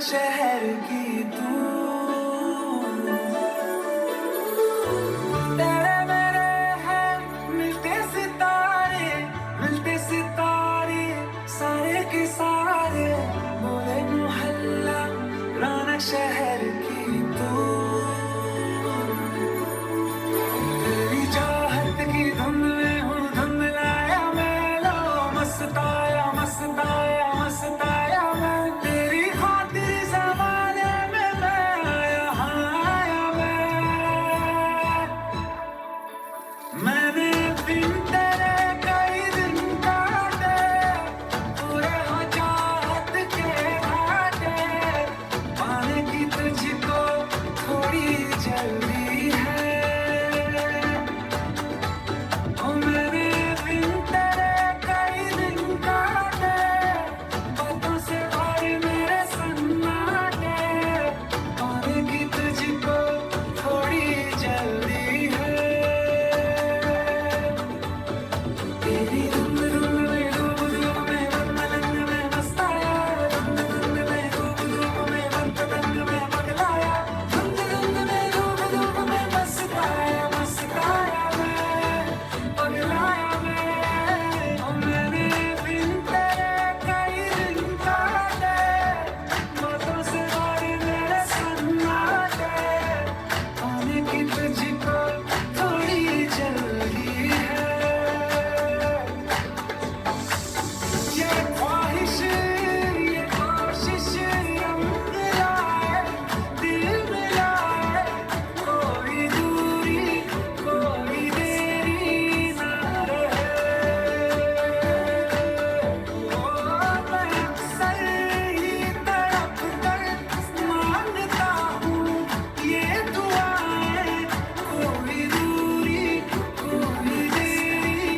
शहर की तू तेरे मेरे हैं मिलते सितारे सारे के सारे बोले मोहल्ला रौनक शहर की तू तेरी चाहत की धुन में हूँ धुंधलाया मैं लो मस्ताया मस्ताया मस्ताया मैं तेरी खातिर ज़माने में मैं आया आया मैंने बिन तेरे कई दिन काटे पूरे हो चाहत के घाटे पाने की तुझको थोड़ी जल्दी है ओ मैंने बिन तेरे कई दिन काटे बातों से भरे मेरे सन्नाटे पाने की तुझको थोड़ी जल्दी है तेरी धुन धुन में डूब डूब में मन मलंग में मस्ताया धुन धुन में डूब डूब में मन पतंग में पगलाया धुन धुन में डूब डूब में मस्ताया मस्ताया मैं पगलाया मैं ओ मैंने बिन तेरे कई दिन काटे बातों से भरे मेरे सन्नाटे पाने की तुझको थोड़ी जल्दी है ये ख्वाहिश ये कोशिश रंग लाए दिल मिलाए कोई दूरी कोई देरी ना रहे ओ मैं अक्सर ही तड़प कर मांगता हूँ ये दुआएं कोई दूरी कोई देरी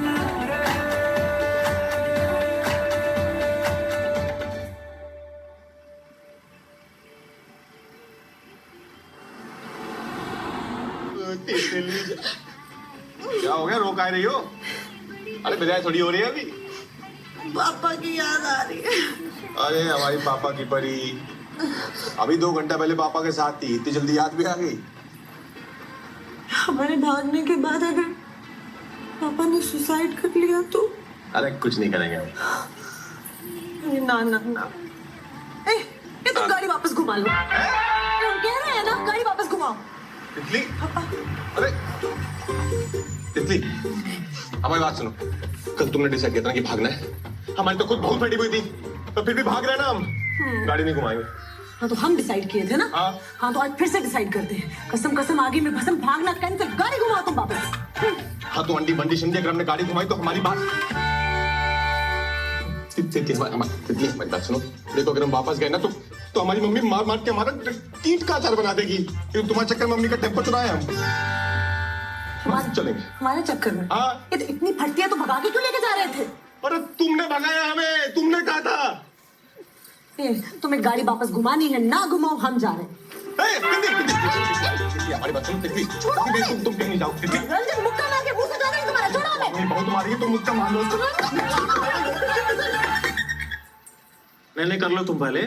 ना रहे क्या हो गया, रो काय रही हो? अरे बजाय थोड़ी हो रही है अभी। पापा की याद आ रही है। अरे हमारी पापा की परी अभी 2 घंटा पहले पापा के साथ थी, इतनी जल्दी याद भी आ गई? हमारे भागने के बाद अगर पापा ने सुसाइड कर लिया तो? अरे कुछ नहीं करेंगे हम। अरे ना ना ना। ये तुम गाड़ी वापस घुमा लो। हम कह रहे हैं ना, गाड़ी वापस घुमाओ। तितली, पापा अरे तितली, हमारी बात सुनो। कल तुमने डिसाइड किया था ना कि भागना है। हमारी तो खुद बहुत फटी हुई थी, तो फिर भी भाग रहे हैं ना हम। गाड़ी नहीं घुमाएंगे। हाँ तो हम डिसाइड किए थे ना। हाँ तो आज फिर से डिसाइड करते हैं। कसम कसम आगे में भसम भागना कैंसिल, गाड़ी घुमाओ तुम वापस। हाँ तो अंडी बंडी समझे, अगर हमने गाड़ी घुमाई तो हमारी बात तितली हमारी बात सुनो। देखो अगर हम वापस गए ना तो हमारी मम्मी मार मार के हमारा कीट का अचार बना देगी। क्योंकि तुम्हारे चक्कर में मम्मी का टेम्पर चुराए हम। चलेंगे हमारे चक्कर में? हाँ। ये तो इतनी फटिया तो भगा के क्यों लेके जा रहे थे? अरे तुमने भगाया हमें, तुमने कहा था। तुम्हें गाड़ी वापस घुमानी है, ना घुमाओ, हम जा रहे हैं। तितली, हमारी बात सुनो। तितली, तुम कहीं नहीं जाओ। तितली, रंजन मुक्का मार के मुंह से जाना है तुम्हारा, छोड़ो हमें। मम्मी बहुत मारेगी, तुम मुझसे मान लो। नहीं कर लो तुम पहले।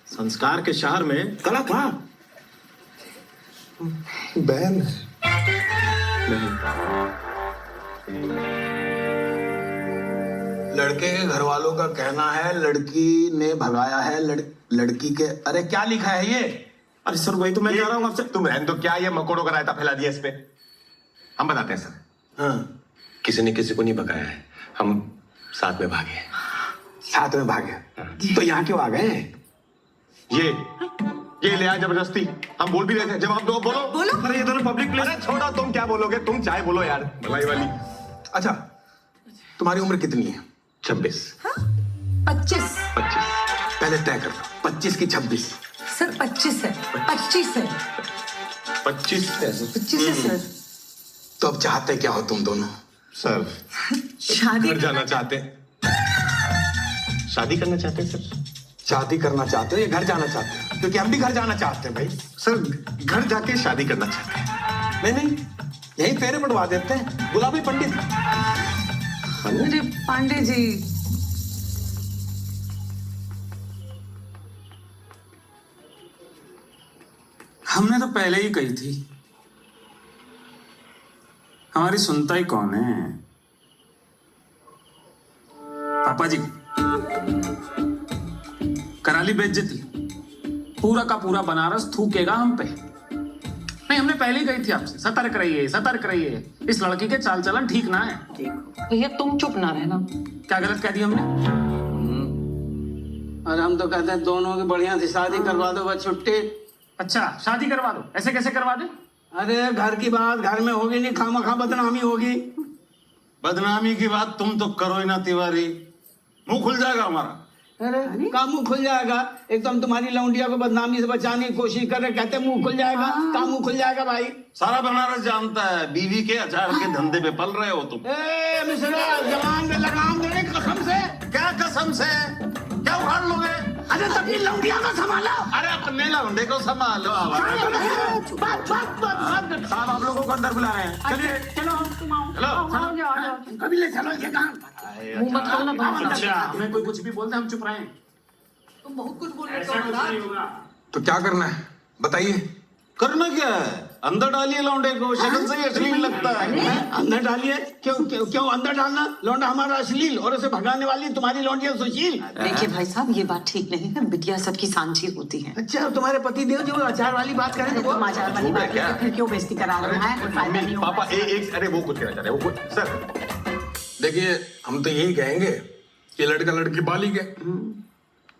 संस्कार के शहर में कला कहाँ? बहन लड़के के घर वालों का कहना है लड़की ने भगाया है लड़की के। अरे क्या लिखा है ये? अरे सर वही तो मैं कह रहा हूँ आपसे। तुम रहने दो, क्या ये मकोड़ों का रायता फैला दिया इस पे? हम बताते हैं सर। हाँ, किसी ने किसी को नहीं भगाया है, हम साथ में भागे। साथ में भागे तो यहाँ क्यों आ गए? ये ले आया जबरदस्ती। हम बोल भी रहे थे, जवाब दो, बोलो। बोलो। अरे ये दोनों पब्लिक प्लेस। अरे छोड़ो, तुम क्या बोलोगे? तुम चाहे बोलो यार, भलाई वाली। अच्छा, तुम्हारी उम्र कितनी है? 26। 25। 25। पहले तय कर लो, 25 की 26? सर 25 है। 25 है। 25 25 है सर। तो अब चाहते क्या हो तुम दोनों? सर शादी घर जाना चाहते हैं। शादी करना चाहते हैं सर। शादी करना चाहते हो या घर जाना चाहते हो? क्योंकि हम भी घर जाना चाहते हैं भाई। सर घर जाके शादी करना चाहते हैं। नहीं नहीं, यही फेरे पड़वा देते हैं। गुलाबी पंडित। अरे पांडे जी, हमने तो पहले ही कही थी, हमारी सुनता ही कौन है। पापा जी करा ली बेइज्जती, पूरा का पूरा बनारस थूकेगा हम पे। नहीं, हमने पहले ही कही थी आपसे, सतर्क रहिए सतर्क रहिए, इस लड़की के चाल चलन ठीक ना है। भैया तुम चुप ना रहना। क्या गलत कह दिया हमने? और हम तो कहते हैं दोनों की बढ़िया से शादी करवा दो, बस छुट्टी। अच्छा शादी करवा दो, ऐसे कैसे करवा दे? अरे घर की बात घर में होगी नहीं, खामखा बदनामी होगी। बदनामी की बात तुम तो करो ही ना तिवारी, मुंह खुल जाएगा हमारा। अरे का मुंह खुल जाएगा? एक तो हम तुम्हारी लौंडिया को बदनामी से बचाने की कोशिश कर रहे, कहते मुंह खुल जाएगा। का मुंह खुल जाएगा भाई? सारा बनारस जानता है बीवी के अचार के धंधे पे पल रहे हो तुम। ए मिश्रा, जवान पे लगाम देने कसम से। क्या कसम से? क्या उखाड़ लोगे? अरे तो अपनी लौंडिया को संभालो। अरे अपने लौंडे को संभालो। साहब आप लोगों को अंदर बुला रहे हैं, चलिए। चलो तुम आओ। कभी ले चलो ये काम। मुंह मत खोलना बाबा। अच्छा हमें कोई कुछ भी बोलते हम चुप रहे। तुम बहुत कुछ बोल रहे ऐसा कुछ नहीं होगा। तो क्या करना है बताइए। करना क्या है? अंदर डालिए लौंडे को, शक्ल से ही अश्लील लगता है। अंदर डालिए? क्यों क्यों क्यों अंदर डालना? लौंडा हमारा अश्लील और उसे भगाने वाली तुम्हारी लौंडिया सुशील। देखिए भाई साहब, ये बात ठीक नहीं है। बिटिया सबकी सांझी होती है। अच्छा तुम्हारे पति देव जो अचार वाली बात करें तो तुम आचार वाली बात है, फिर क्यों बेइज्जती करा रहे हैं? कोई फायदा नहीं होगा। पापा एक अरे वो कुछ कहना चाह रहे हैं, वो कुछ सर देखिए, हम तो यही कहेंगे कि लड़का लड़की बालिग है,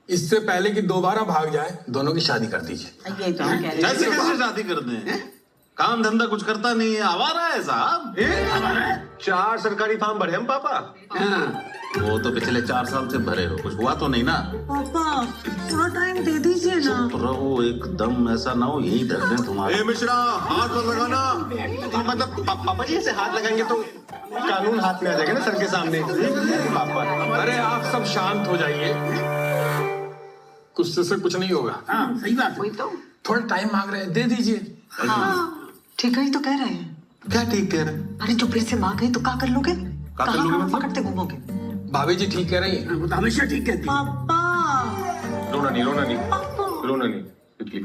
इससे पहले कि दोबारा भाग जाए दोनों की शादी कर दीजिए। यही तो हम कह रहे कैसे कैसे शादी करते हैं? काम धंधा कुछ करता नहीं है, आवारा है साहब। 4 सरकारी फॉर्म भरे हम पापा। वो तो पिछले 4 साल से भरे हो, कुछ हुआ तो नहीं ना? पापा थोड़ा टाइम दे दीजिए ना। चुप रहो एकदम, ऐसा ना हो यही दर्द है तुम्हारे। मिश्रा हाथ मत लगाना। मतलब पापा जी ऐसे हाथ लगाएंगे तो कानून हाथ में आ जाएगा ना सर के सामने। पापा अरे आप सब शांत हो जाइए, गुस्से से कुछ नहीं होगा। सही बात। वही तो। थोड़ा टाइम मांग रहे हैं, दे दीजिए। हाँ ठीक है, ही तो कह रहे हैं। क्या ठीक कह रहे हैं? अरे जो फिर से माँ गई तो क्या कर लोगे? कर लोगे कहाँ मतलब? पकड़ते घूमोगे? भाभी जी ठीक कह रही हैं। वो तो हमेशा ठीक कहती है। पापा रोना नहीं रोना नहीं रोना नहीं तितली।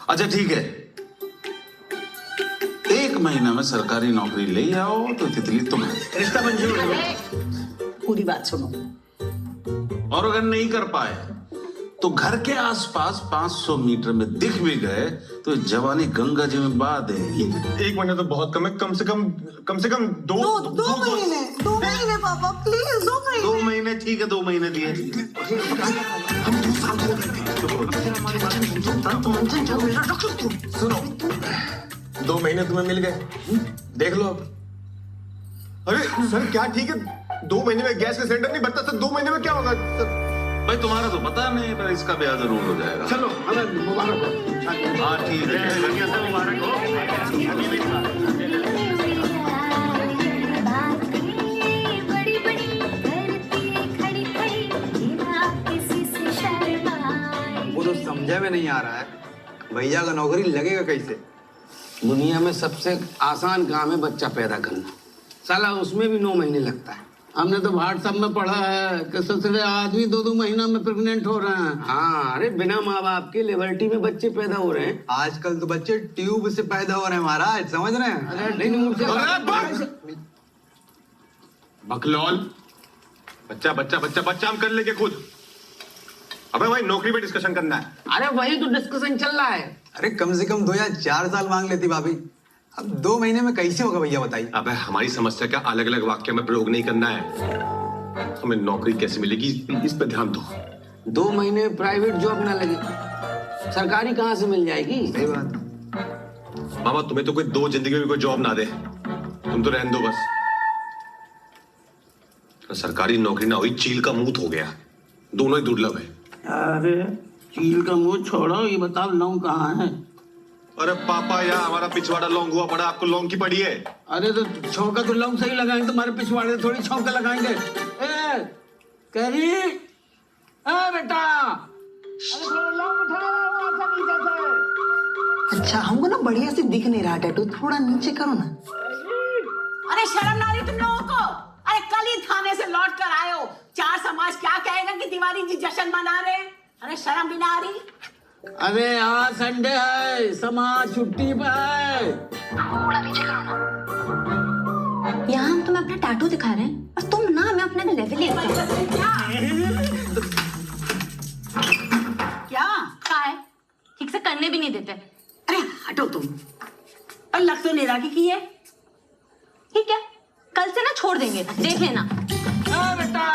अच्छा ठीक है, 1 महीना में सरकारी नौकरी ले आओ तो तितली तुम। रिश्ता मंजूर है। पूरी बात सुनो। और अगर नहीं कर पाए तो घर के आसपास 500 मीटर में दिख भी गए तो जवानी गंगा जी में बहा देंगी। 1 महीना तो बहुत कम है, कम से कम 2 महीने पापा प्लीज 2 महीने। 2 महीने ठीक है, 2 महीने दिए। सुनो, 2 महीने तुम्हें मिल गए, देख लो अब। अरे सर क्या ठीक है? 2 महीने में गैस का सिलेंडर नहीं बढ़ता सर, 2 महीने में क्या होगा सर? भाई तुम्हारा तो पता नहीं, पर इसका ब्याह जरूर हो जाएगा। चलो हमें मुबारक हो। हाँ ठीक है। मुबारक हो। बड़ी बड़ी धरती खड़ी खड़ी बिना किसी से शर्माए। वो तो समझे में नहीं आ रहा है, भैया का नौकरी लगेगा कैसे? दुनिया में सबसे आसान काम है बच्चा पैदा करना, साला उसमें भी 9 महीने लगता है। हमने तो व्हाट्सएप में पढ़ा है कि ससुरे आदमी 2-2 महीना में प्रेग्नेंट हो रहे हैं। हाँ, अरे बिना माँ बाप के लिबर्टी में बच्चे पैदा हो रहे हैं। आजकल तो बच्चे ट्यूब से पैदा हो रहे हैं महाराज, समझ रहे हैं? अरे नहीं मुझसे बकलौल, बच्चा बच्चा बच्चा बच्चा हम कर लेंगे खुद। अबे भाई नौकरी पे डिस्कशन करना है। अरे वही तो डिस्कशन चल रहा है। अरे कम से कम 2 या 4 साल मांग लेती भाभी, अब 2 महीने में कैसे होगा भैया बताइए? अबे हमारी समस्या का अलग अलग वाक्य में प्रयोग नहीं करना है, हमें नौकरी कैसे मिलेगी इस पे ध्यान दो। 2 महीने प्राइवेट जॉब ना लगे, सरकारी कहाँ से मिल जाएगी? सही बात। मामा तुम्हें तो कोई 2 जिंदगी में कोई जॉब ना दे, तुम तो रहने दो बस। सरकारी नौकरी ना हुई चील का मुंह हो गया, दोनों ही दुर्लभ है। अरे चील का मुंह छोड़ो, ये बताओ लौंग कहाँ है? अरे पापा यार हमारा पिछवाड़ा लौंग हुआ पड़ा, आपको लौंग की पड़ी है। अरे तो छौका तो लौंग सही लगाएंगे, तुम्हारे पिछवाड़े थोड़ी छौका लगाएंगे। ए कैरी, ए बेटा, अरे थोड़ा लौंग उठाओ ऐसा नीचे से। अच्छा हमको ना बढ़िया से दिख नहीं रहा टैटू, थोड़ा नीचे करो ना। अरे शर्म ना रही तुम लोगों को? अरे कल ही थाने से लौट कर आए हो, 4 समाज क्या कहेगा कि तिवारी जी जश्न मना रहे हैं? अरे शर्म भी ना आ रही? अरे आज संडे है, समाज छुट्टी पे है। यहाँ हम तुम्हें अपना टैटू दिखा रहे हैं और तुम ना हमें अपने लेवल ही क्या क्या है? ठीक से करने भी नहीं देते। अरे हटो तुम। और लग तो नहीं रहा कि ये ठीक है, कल से ना छोड़ देंगे, देख लेना। बेटा,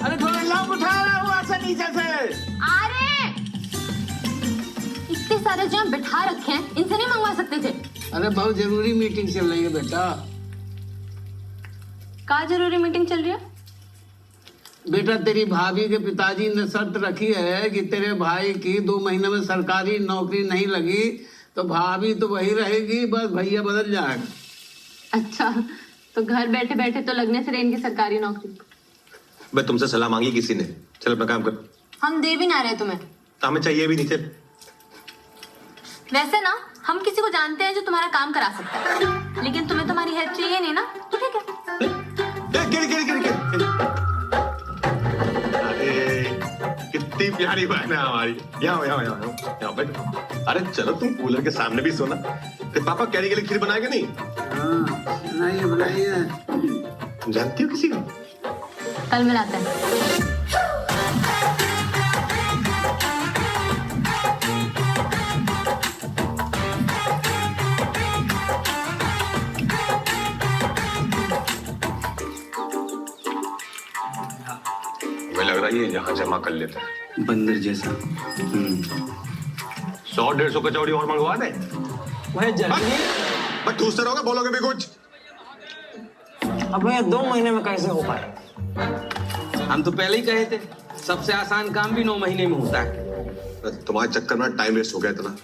अरे थोड़ा लाभ उठा रहा हूँ ऐसा नीचे से। अरे इतने सारे जो बिठा रखे हैं, इनसे नहीं मंगवा सकते थे? अरे बहुत जरूरी मीटिंग चल रही है बेटा। क्या जरूरी मीटिंग चल रही है? बेटा तेरी भाभी के पिताजी ने शर्त रखी है कि तेरे भाई की 2 महीने में सरकारी नौकरी नहीं लगी तो भाभी तो वही रहेगी, बस भैया बदल जाएगा। अच्छा, तो घर बैठे बैठे तो लगने से रहे इनकी सरकारी नौकरी। मैं तुमसे सलाह मांगी किसी ने। चल अपना काम कर। हम दे भी ना रहे तुम्हें। हमें चाहिए भी नहीं। चल। वैसे ना हम किसी को जानते हैं जो तुम्हारा काम करा सकता है, लेकिन तुम्हें तुम्हारी हेल्प चाहिए नहीं ना, तो ठीक है। अरे कितनी प्यारी बहन है हमारी। यहाँ बैठ। अरे चलो तुम कूलर के सामने भी सोना। तेरे पापा कैरी के लिए खीर बनाएगा नहीं? हाँ, बनाइए। तुम जानती हो किसी को? कल मिलाते हैं। हमें लग रहा है ये यहाँ जमा कर लेते हैं। बंदर जैसा। 100-150 कचौड़ी और मंगवा दे। वह जल्दी। बस ठूसते रहोगे, बोलोगे भी कुछ। अब ये 2 महीने में कैसे हो पाए? हम तो पहले ही कहे थे, सबसे आसान काम भी 9 महीने में होता है। तुम्हारे चक्कर में टाइम वेस्ट हो गया इतना।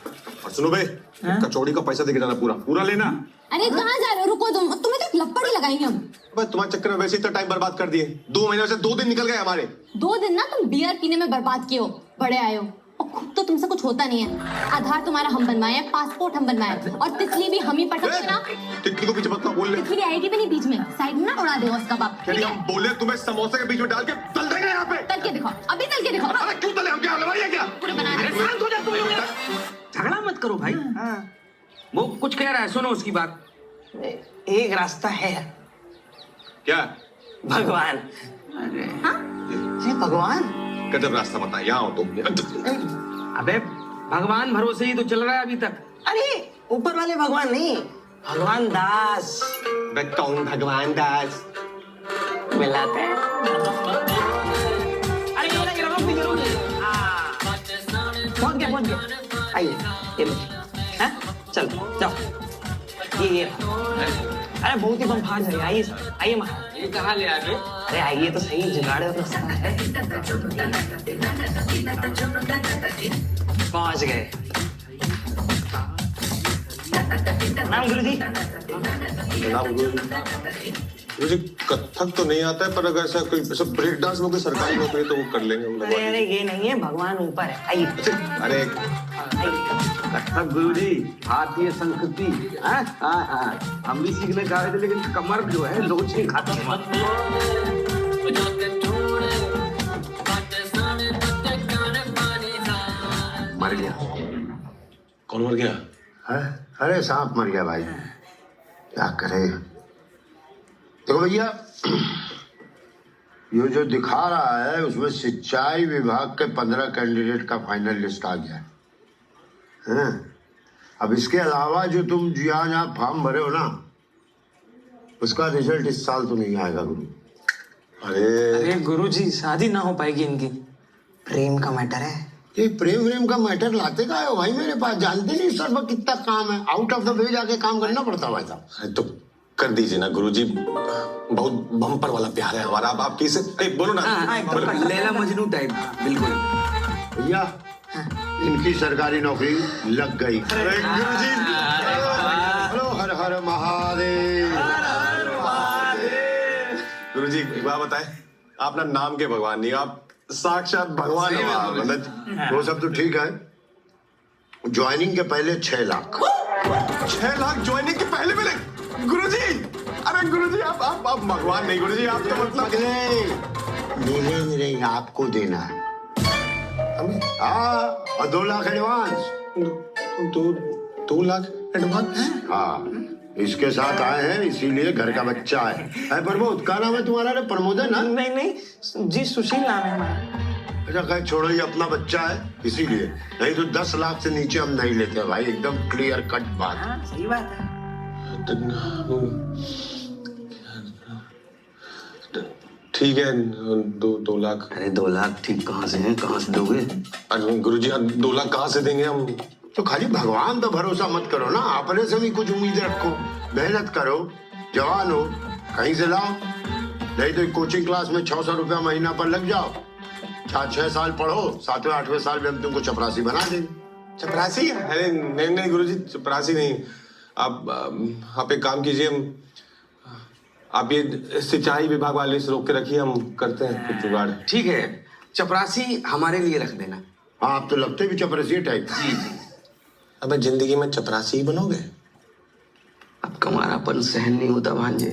और सुनो बे, कचौड़ी का पैसा देके जाना, पूरा लेना। अरे कहाँ जा रहे हो? रुको तुम, तुम्हें तो लपड़ ही लगाएंगे हम। बस तुम्हारे चक्कर में वैसे इतना टाइम बर्बाद कर दिए। 2 महीने से 2 दिन निकल गए हमारे। 2 दिन ना तुम बियर पीने में बर्बाद किए हो, बड़े आए हो। और खुद तो तुमसे कुछ होता नहीं है। आधार तुम्हारा हम बनवाए हैं, पासपोर्ट हम बनवाए हैं, और तितली भी हम ही पटक के ना। तितली को पीछे मत बोल ले। तितली आएगी भी नहीं बीच में, साइड में ना उड़ा देगा उसका बाप। हम बोले तुम्हें समोसे के बीच में डाल के तल देंगे यहाँ पे। तल के दिखाओ, अभी तल के दिखाओ। अरे क्यों तले? हम क्या लड़ाई है क्या? पूरे बना दे। शांत हो जा तुम लोग। झगड़ा मत करो भाई। वो कुछ कह रहा है, सुनो उसकी बात। एक रास्ता है। क्या? भगवान। ये भगवान गजब रास्ता बता। यहाँ हो तुम। अबे भगवान भरोसे ही तो चल रहा है अभी तक। अरे ऊपर वाले भगवान नहीं, भगवान दास। मैं कौन भगवान दास? मिलाते हैं। अरे ये रंग भी जरूरी है। पहुंच गया। आइए ये लो। हैं? चल जाओ। ये अरे बहुत ही बम फाड़ जाएगा। आइए सर, आइए महाराज। ये कहाँ ले आगे? अरे आइए तो सही, जुगाड़ है। पहुंच गए। नाम गुरुजी। मुझे कथक तो नहीं आता है, पर अगर ऐसा कोई ब्रेक डांस में कोई सरकारी नौकरी तो वो कर लेंगे हम लोग। अरे ये नहीं है, भगवान ऊपर है। आइए। अरे कथक गुरुजी, भारतीय संस्कृति। हम भी सीखने जा रहे थे, लेकिन कमर जो है लोच नहीं खाती। मर गया। कौन मर गया? है? अरे सांप मर गया भाई, क्या करे। देखो भैया, ये जो दिखा रहा है उसमें सिंचाई विभाग के 15 कैंडिडेट का फाइनल लिस्ट आ गया है। अब इसके अलावा जो तुम जहाँ फॉर्म भरे हो ना, उसका रिजल्ट इस साल तो नहीं आएगा गुरु। अरे गुरुजी, शादी ना हो पाएगी इनकी। प्रेम का मैटर है। ये प्रेम का मैटर लाते का हो भाई मेरे पास? जानते नहीं सर पर कितना काम है, आउट ऑफ द वे जाके काम करना पड़ता है भाई साहब। तो कर दीजिए ना गुरुजी, बहुत बम्पर वाला प्यार है हमारा। अब आप किसे बोलो ना। लैला मजनू टाइप, बिल्कुल। भैया इनकी सरकारी नौकरी लग गई। अरे गुरुजी, हेलो, हर हर महादेव। गुरुजी एक बात बताएं, आप ना नाम के भगवान नहीं, आप साक्षात भगवान है। वो सब तो ठीक है, ज्वाइनिंग के पहले 6 लाख। 6 लाख ज्वाइनिंग के पहले मिले? गुरुजी, अरे गुरुजी आप भगवान नहीं गुरुजी, आप तो मतलब मिले नहीं, आपको देना है। हाँ, और 2 लाख एडवांस। 2 लाख एडवांस? हाँ, इसके साथ आए हैं इसीलिए घर का बच्चा है प्रमोद। क्या नाम है तुम्हारा? रे प्रमोद है ना? नहीं नहीं जी, सुशील नाम है हमारा। अच्छा खैर छोड़ो, ये अपना बच्चा है इसीलिए, नहीं तो 10 लाख से नीचे हम नहीं लेते भाई, एकदम क्लियर कट बात। हाँ सही बात है। ठीक है, 2 लाख। अरे 2 लाख ठीक कहाँ से हैं, कहाँ से दोगे? अरे गुरुजी, 2 लाख कहाँ से देंगे हम? तो खाली भगवान पे भरोसा मत करो ना, अपने से भी कुछ उम्मीद रखो, मेहनत करो, जवान हो, कहीं से लाओ। नहीं तो कोचिंग क्लास में 600 रुपया महीना पर लग जाओ, 4-6 साल पढ़ो, 7वें 8वें साल में हम तुमको चपरासी बना देंगे। चपरासी? अरे नहीं गुरुजी, चपरासी नहीं। आप एक काम कीजिए, आप ये सिंचाई विभाग वाले से रोक के रखिए, हम करते हैं कुछ जुगाड़। ठीक है, चपरासी हमारे लिए रख देना। हाँ, आप तो लगते भी चपरासी टाइप। जी। अब जिंदगी में चपरासी ही बनोगे? अब कमारापन सहन नहीं होता भांजे।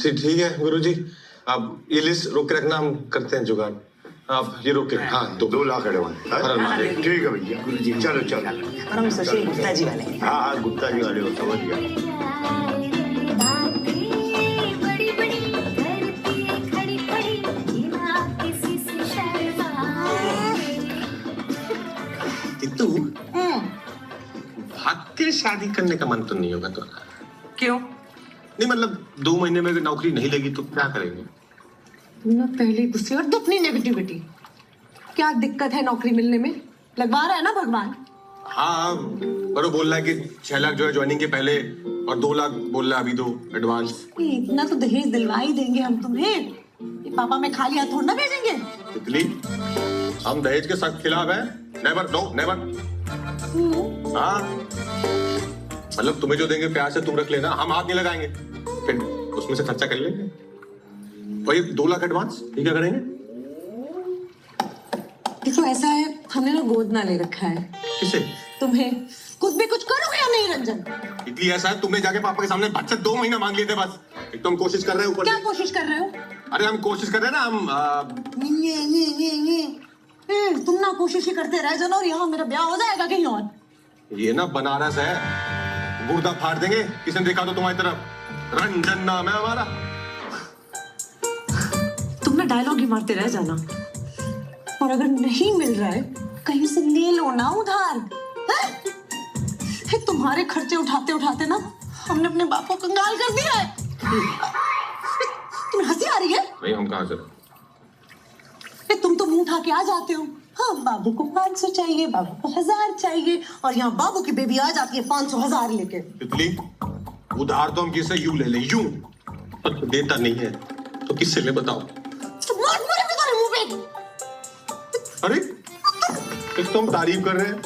ठीक है गुरुजी, आप ये लिस्ट रोक के रखना, हम करते हैं जुगाड़। आप ये रोक के, हाँ 2 लाख एडवांस। ठीक है भैया, गुरुजी चलो चलो। और हम सुशील गुप्ता जी वाले। हाँ गुप्ता जी वाले हो, समझ गया। तू भाग के शादी करने का मन तो नहीं होगा तो? क्यों? नहीं मतलब 2 महीने में अगर नौकरी नहीं लगी तो क्या करेंगे? तुमने पहले गुस्से और तू अपनी नेगेटिविटी। क्या दिक्कत है नौकरी मिलने में? लगवा रहा है ना भगवान। हाँ, पर वो बोल रहा है कि 6 लाख जो है ज्वाइनिंग के पहले और 2 लाख बोल रहा है अभी दो एडवांस। इतना तो दहेज दिलवा ही देंगे हम तुम्हें, ये पापा में खाली हाथ थोड़ा ना भेजेंगे। तितली, हम दहेज के सख्त खिलाफ हैं। Never, no never. हाँ, मतलब तुम्हें जो देंगे प्यार से तुम रख लेना, हम हाथ नहीं लगाएंगे, फिर उसमें से खर्चा कर लेंगे। और ये 2 लाख एडवांस ये क्या करेंगे? देखो ऐसा है, हमने ना गोद ना ले रखा है। किसे? तुम्हें। कुछ भी कुछ करोगे या नहीं रंजन? इतनी ऐसा है, तुमने जाके पापा के सामने बच्चे 2 महीना मांग लिए थे बस। एक तो हम कोशिश कर रहे हैं ऊपर। क्या कोशिश कर रहे हो? अरे हम कोशिश कर रहे हैं ना, तुम ना कोशिश ही करते रह जाना और यहाँ मेरा ब्याह हो जाएगा कहीं और। ये ना बनारस है, गुर्दा फाड़ देंगे किसी ने देखा तो तुम्हारी तरफ। रंजन नाम है हमारा। तुम ना डायलॉग ही मारते रह जाना, और अगर नहीं मिल रहा है कहीं से ले लो ना उधार। तुम्हारे खर्चे उठाते उठाते ना हमने अपने बाप को कंगाल कर दिया है। तुम्हें हंसी आ रही है? नहीं, हम कहाँ से? तुम तो मुंह उठा के आ जाते हो। हाँ, बाबू को 500 चाहिए, बाबू को 1000 चाहिए, और यहाँ बाबू की बेबी आ जाती है 500,000 लेके। तितली, उधार तो हम किससे यूं ले ले, यूं। तो देता नहीं है तो किससे ले बताओ? अरे एक तो हम तारीफ कर रहे हैं,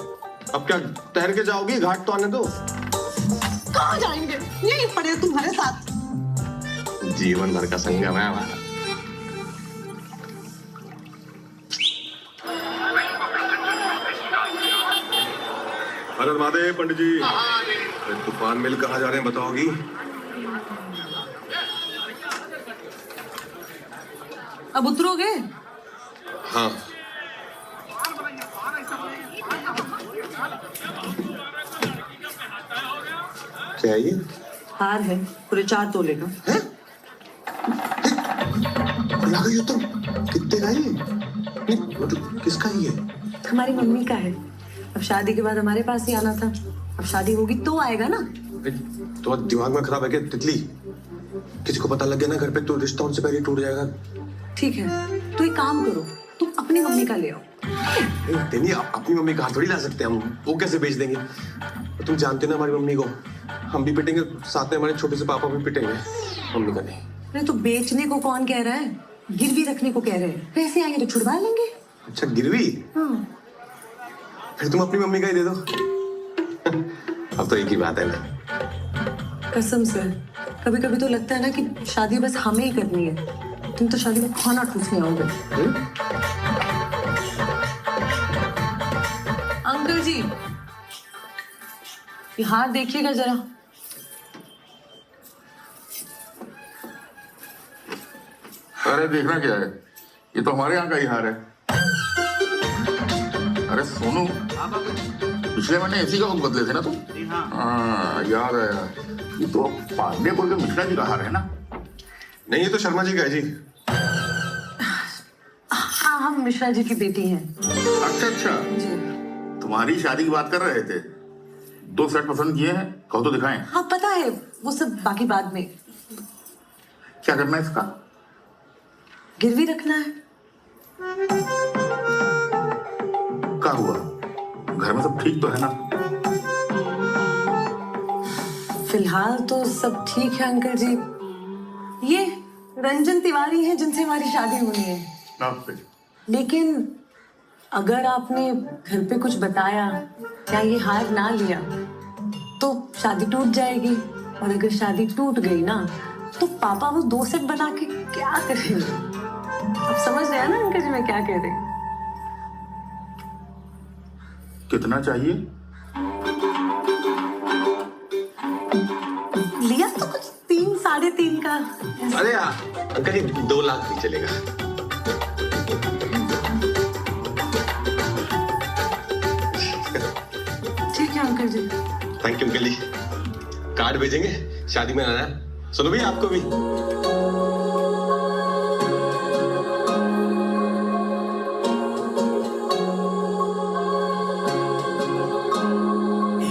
अब क्या तैर के जाओगी? घाट तो आने दो। कहाँ जाएंगे? यही पड़े तुम्हारे साथ। जीवन भर का संगम है हमारा। हर महादेव पंडित जी। तूफान मिल कहाँ जा रहे हैं बताओगी? अब उतरोगे? हाँ। क्या है ये? हार है, पूरे 4 तोले का। है? गई हो तुम? कितने का ये? मतलब किसका ये? हमारी मम्मी का है। अब शादी के बाद हमारे पास ही आना था, अब शादी होगी तो आएगा ना। तो दिमाग में खराब है क्या तितली? किसी को पता लग गया ना घर पे तो रिश्ता उनसे पहले टूट जाएगा। ठीक है, तो एक काम करो, तुम अपनी मम्मी का ले आओ। नहीं, अपनी मम्मी कहाँ थोड़ी ला सकते हैं हम, वो कैसे बेच देंगे? तुम जानते ना हमारी मम्मी को, हम भी पिटेंगे, साथ में हमारे छोटे से पापा भी पिटेंगे, मम्मी का नहीं। अरे तो बेचने को कौन कह रहा है, गिरवी रखने को कह रहे हैं। पैसे आएंगे तो छुड़वा लेंगे। अच्छा गिरवी? हाँ। फिर तुम अपनी मम्मी का ही दे दो। अब तो एक ही बात है ना। कसम से कभी कभी तो लगता है ना कि शादी बस हमें ही करनी है, तुम तो शादी में खाना ठूसने आओगे। अंकल जी ये हार देखिएगा जरा। अरे देखना क्या है, ये तो हमारे यहाँ का ही हार है। अरे सोनू, पिछले महीने एसी का बुक बदले थे ना तुम? हाँ याद आया। ये तो पांडेपुर के मिश्रा जी का हार है ना? नहीं, ये तो शर्मा जी का है जी। हाँ, हम मिश्रा जी की बेटी हैं। अच्छा, तुम्हारी शादी की बात कर रहे थे। 2 सेट पसंद किए हैं, कहो तो दिखाएं। हाँ पता है, वो सब बाकी बाद में। क्या करना है इसका? गिरवी रखना है। क्या हुआ? घर में सब ठीक तो है ना? फिलहाल तो सब ठीक है अंकल जी। ये रंजन तिवारी हैं जिनसे हमारी शादी होनी है। लेकिन अगर आपने घर पे कुछ बताया या ये हार ना लिया तो शादी टूट जाएगी, और अगर शादी टूट गई ना तो पापा वो 2 सेट बना के क्या करेंगे? आप समझ रहे हैं ना अंकल जी मैं क्या कह रही हूँ? कितना चाहिए? लिया तो कुछ 3, 3.5 का। अरे अंकल जी 2 लाख भी चलेगा। ठीक है uncle ji. Thank you uncle ji. Card भेजेंगे, शादी में आना। सुनो भी, आपको भी।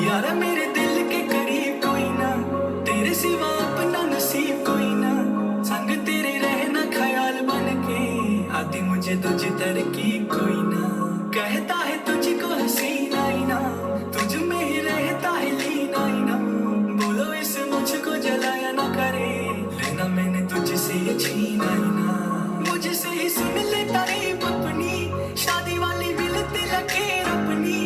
यारा मेरे दिल के करीब कोई ना, तेरे सिवा अपना नसीब कोई ना, संग तेरे रहना ख्याल बन के, आती मुझे तुझ तरकीब कोई ना, कहता है तुझको हसीना ही ना, तुझ में ही रहता है लीना ही ना, बोलो इस मुझको जलाया ना करे, लेना मैंने तुझसे ये छीना ही ना, मुझसे ही सुन ले तारीफ अपनी, शादी वाली मिलती लकीर अपनी,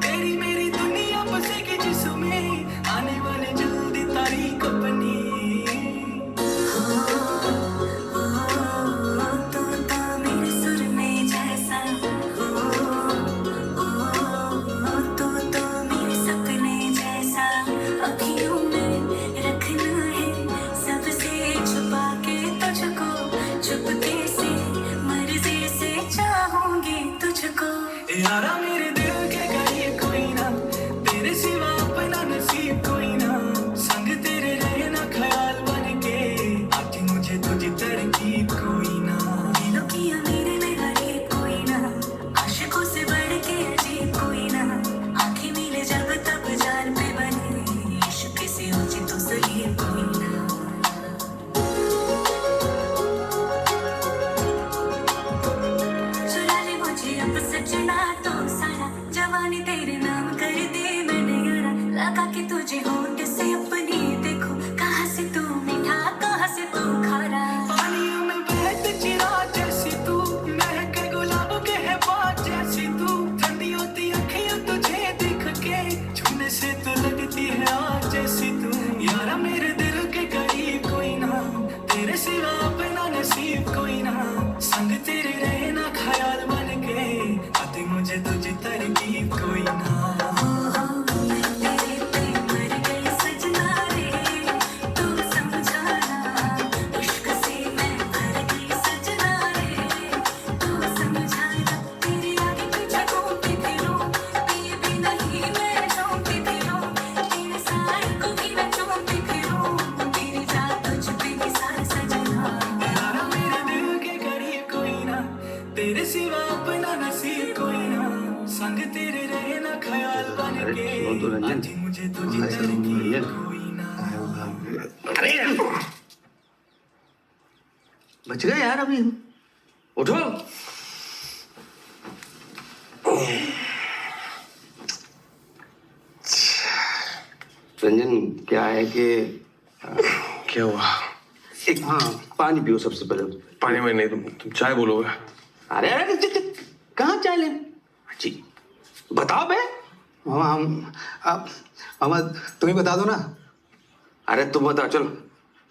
तेरी मेरी दुनिया बसेगी जिसमें, आने वाली जल्दी तारीख अपनी। यारा मेरे दिल के करीब कोई ना, तेरे सिवा अपना नसीब कोई ना, संग तेरे रहना ख्याल बन के, आती मुझे तुझ तरकीब कोई ना, दिलों की अमीर में गरीब कोई ना, आशिकों से बढ़ के अजीब कोई ना, आंखें मिले जब तब जान पे बने, इश्क से ऊंची तो सलीब कोई ना। चुरा ले मुझे अब सजना तो सारा, जवानी तेरे नाम कर दे मैंने यारा, लगा के तुझे होंठ से अपनी देखो, कहाँ से तू मीठा कहाँ से तू खारा, पानियों में बहत चिरा जैसी तू, महक गुलाब के है बात जैसी तू, ठंडी होती अखियों तुझे दिख के, छूने से तो लगती है आग जैसी तू, यारा मेरे दिल के करीब कोई ना, तेरे सिवा अपना नसीब कोई ना, संग तेरे रहना ख्याल बन के, आती मुझे तुझ तरकीब कोई ना। यारा मेरे दिल के करीब कोई ना, तेरे सिवा अपना नसीब कोई ना, संग तेरे रहना ख्याल बन के, आती मुझे तुझ तरकीब कोई ना। अरे बच गए यार, अभी उठो। रंजन क्या है कि क्या हुआ? एक पानी पियो सबसे पहले। पानी में नहीं, तुम चाय बोलोगे? अरे अरे कहाँ चाय ले जी, बताओ बे। मामा तुम ही बता दो ना। अरे तुम बता, चलो।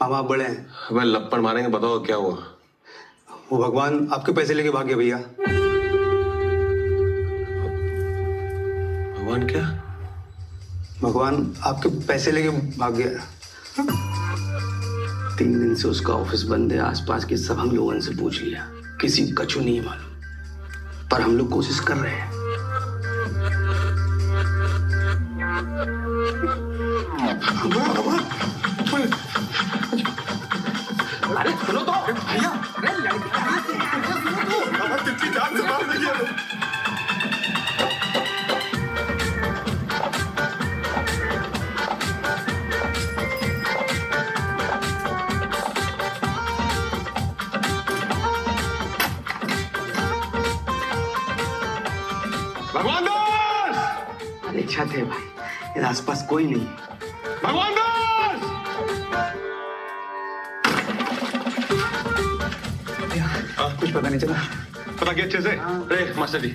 मामा आप बड़े हैं। भाई लपड़ मारेंगे, बताओ क्या हुआ? वो भगवान आपके पैसे लेके भाग गया भैया। भगवान क्या? भगवान आपके पैसे लेके भाग गया। 3 दिन से उसका ऑफिस बंद है, आसपास के सब हम लोगों से पूछ लिया, किसी कछु नहीं है मालूम, पर हम लोग कोशिश कर रहे हैं। अरे सुनो तो भैया, अरे लड़की तितली जान से मार रही है। भगवान दास! अरे छत है भाई, इधर आसपास कोई नहीं है। भगवान दास! कुछ पता नहीं चला। पता क्या अच्छे से? अरे मास्टर जी,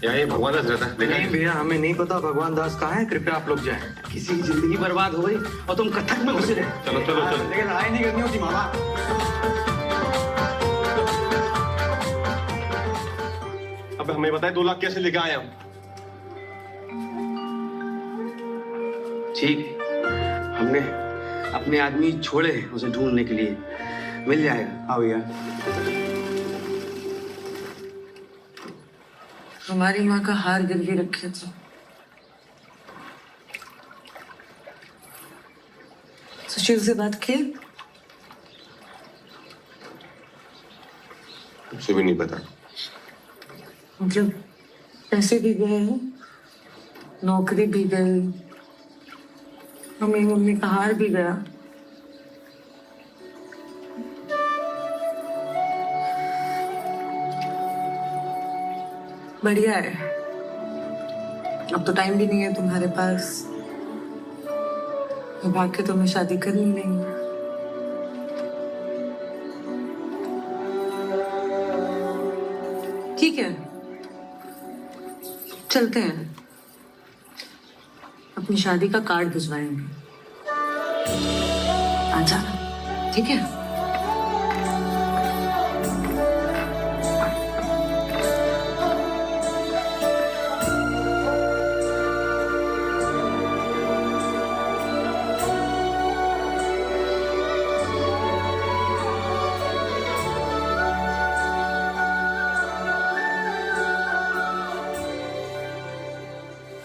यहाँ ये भगवान दास रहता है, देखा नहीं है? भैया, हमें नहीं पता भगवान दास कहाँ है। कृपया आप लोग जाएं। किसी की जिंदगी बर्बाद हो गई और तुम कथक में घुसे रहे। चलो चलो चलो। लेकिन लड़ाई नहीं करनी होती मामा। अब हमें बताए 2 लाख कैसे लेके आए हम? ठीक, हमने अपने आदमी छोड़े उसे ढूंढने के लिए। मिल जाएगा। हाँ भैया। हमारी माँ का हार गिरवी रखे थे। सुशील से बात की? मुझे भी नहीं पता। मतलब पैसे भी गए, नौकरी भी गई, मम्मी का हार भी गया। बढ़िया है, अब तो टाइम भी नहीं है तुम्हारे पास। भाग के तुम्हें शादी करनी नहीं। ठीक है, चलते हैं, अपनी शादी का कार्ड भिजवाएंगे। आजा, ठीक है?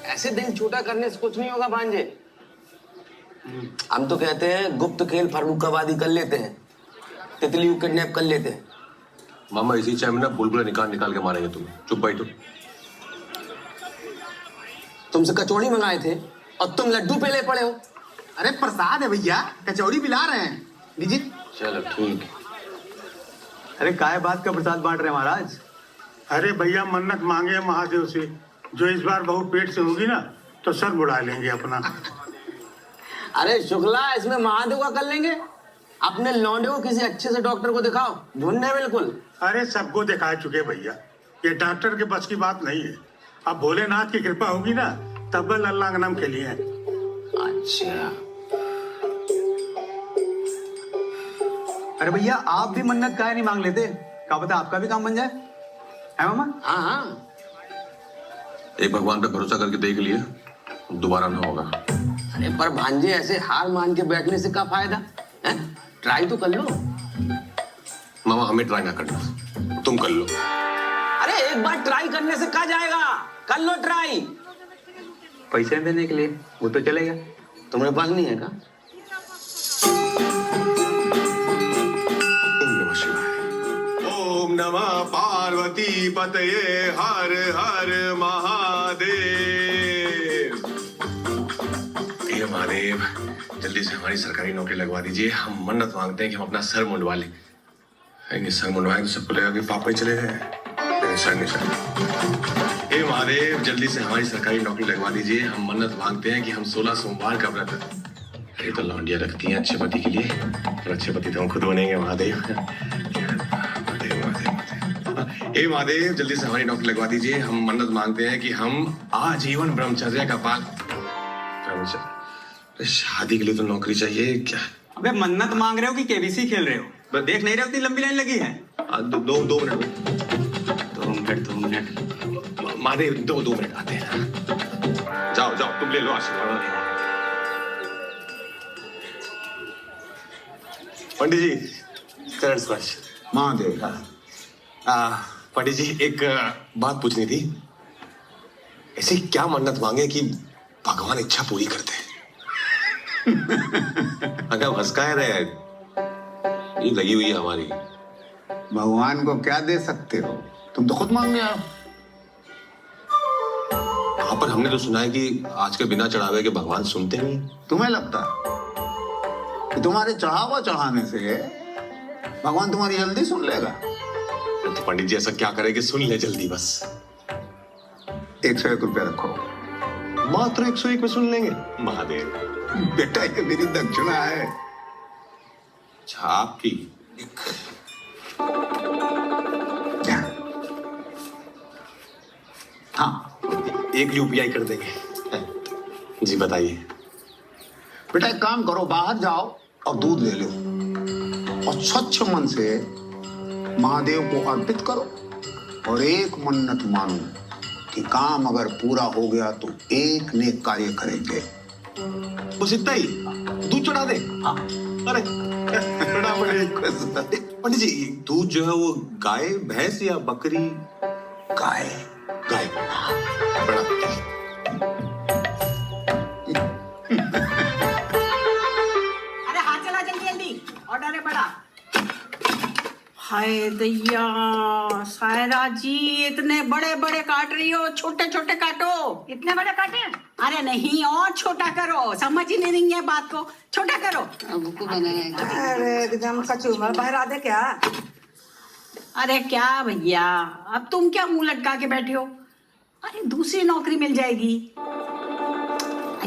ऐसे दिल छोटा करने से कुछ नहीं होगा भांजे। हम तो कहते हैं गुप्त खेल फर्रुखाबादी कर लेते हैं, तितली को किडनैप कर लेते हैं। मामा इसी चाय में ना बुलबुला निकाल के मारेंगे तुम्हें। चुप भाई तुम। तुमसे कचौड़ी मंगाए थे और तुम लड्डू पे ले पड़े हो। अरे प्रसाद है भैया, कचौड़ी पिला रहे हैं, लीजिए। चलो ठीक है। अरे काय बात का प्रसाद बांट रहे हैं महाराज? अरे भैया, मन्नत मांगे महादेव से, जो इस बार बहू पेट से होगी ना तो सर बुढ़ा लेंगे अपना। अरे शुक्ला, इसमें महादेव का कर लेंगे। अपने लौंडे को किसी अच्छे से डॉक्टर को दिखाओ, ढूंढने बिल्कुल। अरे सबको दिखा चुके भैया, ये डॉक्टर के बस की बात नहीं है। अब भोलेनाथ की कृपा होगी ना तब लल्ला का नाम खेलिए। अच्छा, अरे भैया, आप भी मन्नत काहे नहीं मांग लेते? क्या पता आपका भी काम बन जाए, है मामा? हाँ हाँ, एक भगवान पे भरोसा करके देख लिए, दोबारा ना होगा। अरे पर भांजे, ऐसे हार मान के बैठने से क्या फायदा है? ट्राई तो कर लो। मामा हमें ट्राई ना करना, तुम कर लो। अरे एक बार ट्राई करने से क्या जाएगा, कर लो ट्राई। पैसे देने के लिए वो तो चलेगा। तुम्हारे पास नहीं है क्या? ओम नमः पार्वती पतये हर हर महादेव। हे महादेव, जल्दी से हमारी सरकारी नौकरी लगवा दीजिए। हम मन्नत मांगते हैं कि हम अपना सर मुंडवा लें। सर मुंडवाएंगे तो सबको लगेगा कि पापा ही चले गए। मेरे सर नहीं सर। हे महादेव, जल्दी से हमारी सरकारी नौकरी लगवा दीजिए। हम मन्नत मांगते हैं कि हम 16 सोमवार का व्रत, ये तो लौंडिया रखती हैं अच्छे पति के लिए, और अच्छे पति तो हम खुद बनेंगे। महादेव हे महादेव, जल्दी से हमारी नौकरी लगवा दीजिए। हम मन्नत मांगते हैं कि हम आजीवन ब्रह्मचर्य का पालन। ब्रह्मचर्य, शादी के लिए तो नौकरी चाहिए क्या? अबे मन्नत मांग रहे हो कि केबीसी खेल रहे हो? देख नहीं रहे हो इतनी लंबी लाइन लगी है? दो मिनट। 2 मिनट। महादेव, 2 मिनट आते हैं। जाओ जाओ, तुम ले लो आशीर्वाद। पंडित जी, चरण स्पर्श। महादेव। पंडित जी, एक बात पूछनी थी। ऐसी क्या मन्नत मांगे कि भगवान इच्छा पूरी करते हैं? अगर हंसकाए रहे ये लगी हुई है हमारी। भगवान को क्या दे सकते हो? तुम तो खुद मांगने आओ। हाँ, पर हमने तो सुना है कि आज के बिना चढ़ावे के भगवान सुनते नहीं। तुम्हें लगता है कि तुम्हारे चढ़ावा चढ़ाने से भगवान तुम्हारी जल्दी सुन लेगा? तो पंडित जी ऐसा क्या करे कि सुन ले जल्दी बस। 101 रुपया रखो। मात्र 101 में सुन लेंगे? महादेव बेटा ये मेरी दक्षिणा है। छाप की हाँ, एक यूपीआई कर देंगे। जी बताइए। बेटा एक काम करो, बाहर जाओ और दूध ले लो और स्वच्छ मन से महादेव को अर्पित करो और एक मन्नत मानो कि काम अगर पूरा हो गया तो एक नेक कार्य करेंगे। बस इतना ही? दूध चढ़ा दे? हाँ। अरे बड़ा पंडित जी, दूध जो है वो गाय भैंस या बकरी? गाय। गाय। बड़ा अरे हाथ चला जल्दी जल्दी, ऑर्डर है बड़ा। हाय दैया, सायरा जी इतने बड़े बड़े काट रही हो, छोटे छोटे काटो। इतने बड़े काटे? अरे नहीं, और छोटा करो, समझ ही नहीं है बात को, छोटा करो। अरे एकदम कचूमर बहरा दे क्या? अरे क्या भैया, अब तुम क्या मुंह लटका के बैठे हो? अरे दूसरी नौकरी मिल जाएगी,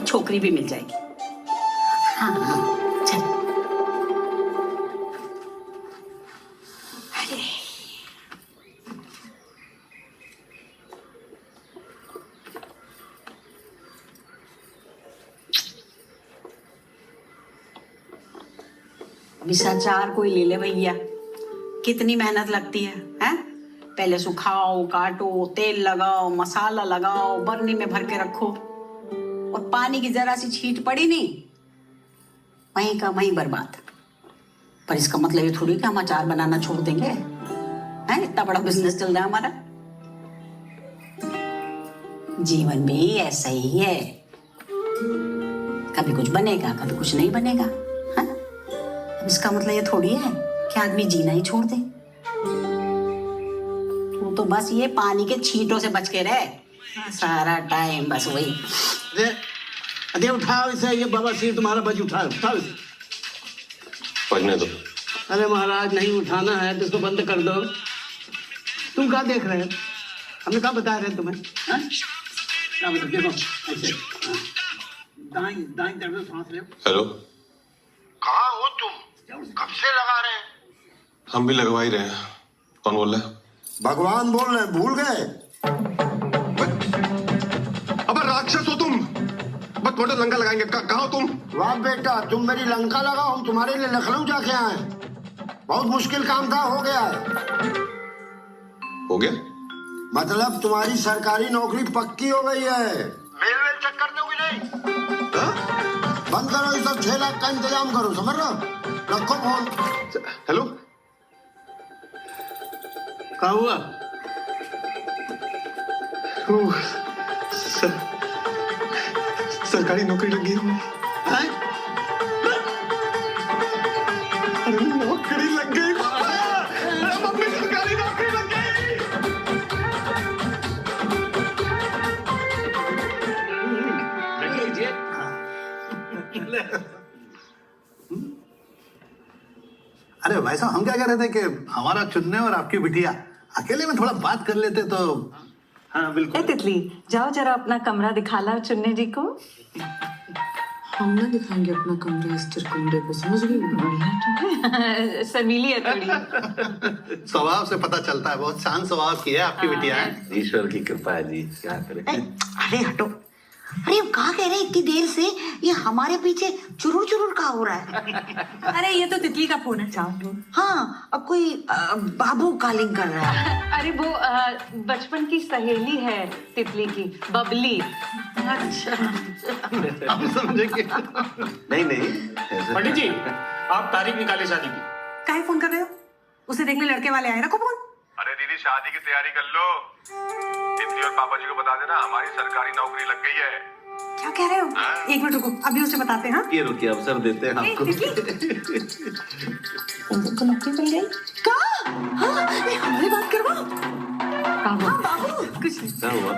छोकरी भी मिल जाएगी। हाँ हाँ चल। अरे विषाचार कोई ले ले भैया, कितनी मेहनत लगती है, हैं? पहले सुखाओ, काटो, तेल लगाओ, मसाला लगाओ, बरनी में भर के रखो, और पानी की जरा सी छींट पड़ी नहीं, वहीं का वहीं बर्बाद। पर इसका मतलब ये थोड़ी कि हम अचार बनाना छोड़ देंगे, हैं? इतना बड़ा बिजनेस चल रहा है हमारा। जीवन भी ऐसा ही है, कभी कुछ बनेगा, कभी कुछ नहीं बनेगा, हैं? अब इसका मतलब ये थोड़ी है कि आदमी जीना ही छोड़ दे। तू तो बस ये पानी के छींटों से बच के रहे, सारा टाइम बस वही। अरे उठाओ इसे, ये बाबा सिर तुम्हारा बज, उठाओ उठाओ इसे। पढ़ने दो। अरे महाराज नहीं उठाना है तो इसको बंद कर दो। तुम क्या देख रहे हो? हमने क्या बता रहे हैं तुम्हें? क्या बता, देखो ऐसे दाईं दाईं तरफ से सांस ले। हेलो, कहाँ हो तुम? कब से लगा रहे हैं? हम भी लगवा ही रहे हैं। कौन बोल रहा है? भगवान बोल रहे हैं, भूल गए? अब राक्षस हो तुम, बस थोड़ा लंका लगाएंगे। कहाँ हो तुम? वाह बेटा, तुम मेरी लंका लगाओ, हम तुम्हारे लिए लखनऊ जाके आए। बहुत मुश्किल काम था, हो गया है। हो गया? मतलब तुम्हारी सरकारी नौकरी पक्की हो गई है। मेल वेल चेक कर दोगे नहीं? बंद करो ये सब, 6 लाख का इंतजाम करो, समझ रहे हो? रखो फोन। हेलो, क्या हुआ? सरकारी नौकरी लगी है। अरे नौकरी लग गई, मम्मी सरकारी नौकरी लग गई। अरे भाई साहब, हम क्या कह रहे थे कि हमारा चुन्ने और आपकी बिटिया अकेले में थोड़ा बात कर लेते तो। हाँ बिल्कुल। तितली, जाओ जरा अपना कमरा दिखा ला चुन्ने जी को। हम ना दिखाएंगे अपना कमरा इस चिरकुंडे को, समझ गई? बढ़िया शर्मीली है थोड़ी। स्वभाव से पता चलता है, बहुत शांत स्वभाव की है आपकी बिटिया है। ईश्वर की कृपा है जी, क्या करें। अरे हटो, अरे कहाँ कह रहे इतनी देर से, ये हमारे पीछे चुरुर चुरुर का हो रहा है। अरे ये तो तितली का फोन है, चाहो। हाँ, अब कोई बाबू कॉलिंग कर रहा है। अरे वो बचपन की सहेली है तितली की, बबली। अच्छा, हम समझेंगे। नहीं नहीं, पंडित जी, आप तारीख निकाले शादी की। काहे फोन कर रहे हो? उसे देखने लड़के वाले आए, रखो फोन। अरे दीदी, शादी की तैयारी कर लो। तितली और पापा जी को बता देना हमारी सरकारी नौकरी लग गई है। क्या कह रहे हो? एक मिनट रुको, अभी उसे बताते हैं। हाँ ये रुकिए, अवसर देते हैं आपको। तो नौकरी मिल गई हमारी बात करवाओ। हाँ बाबू कुछ नहीं। क्या हुआ?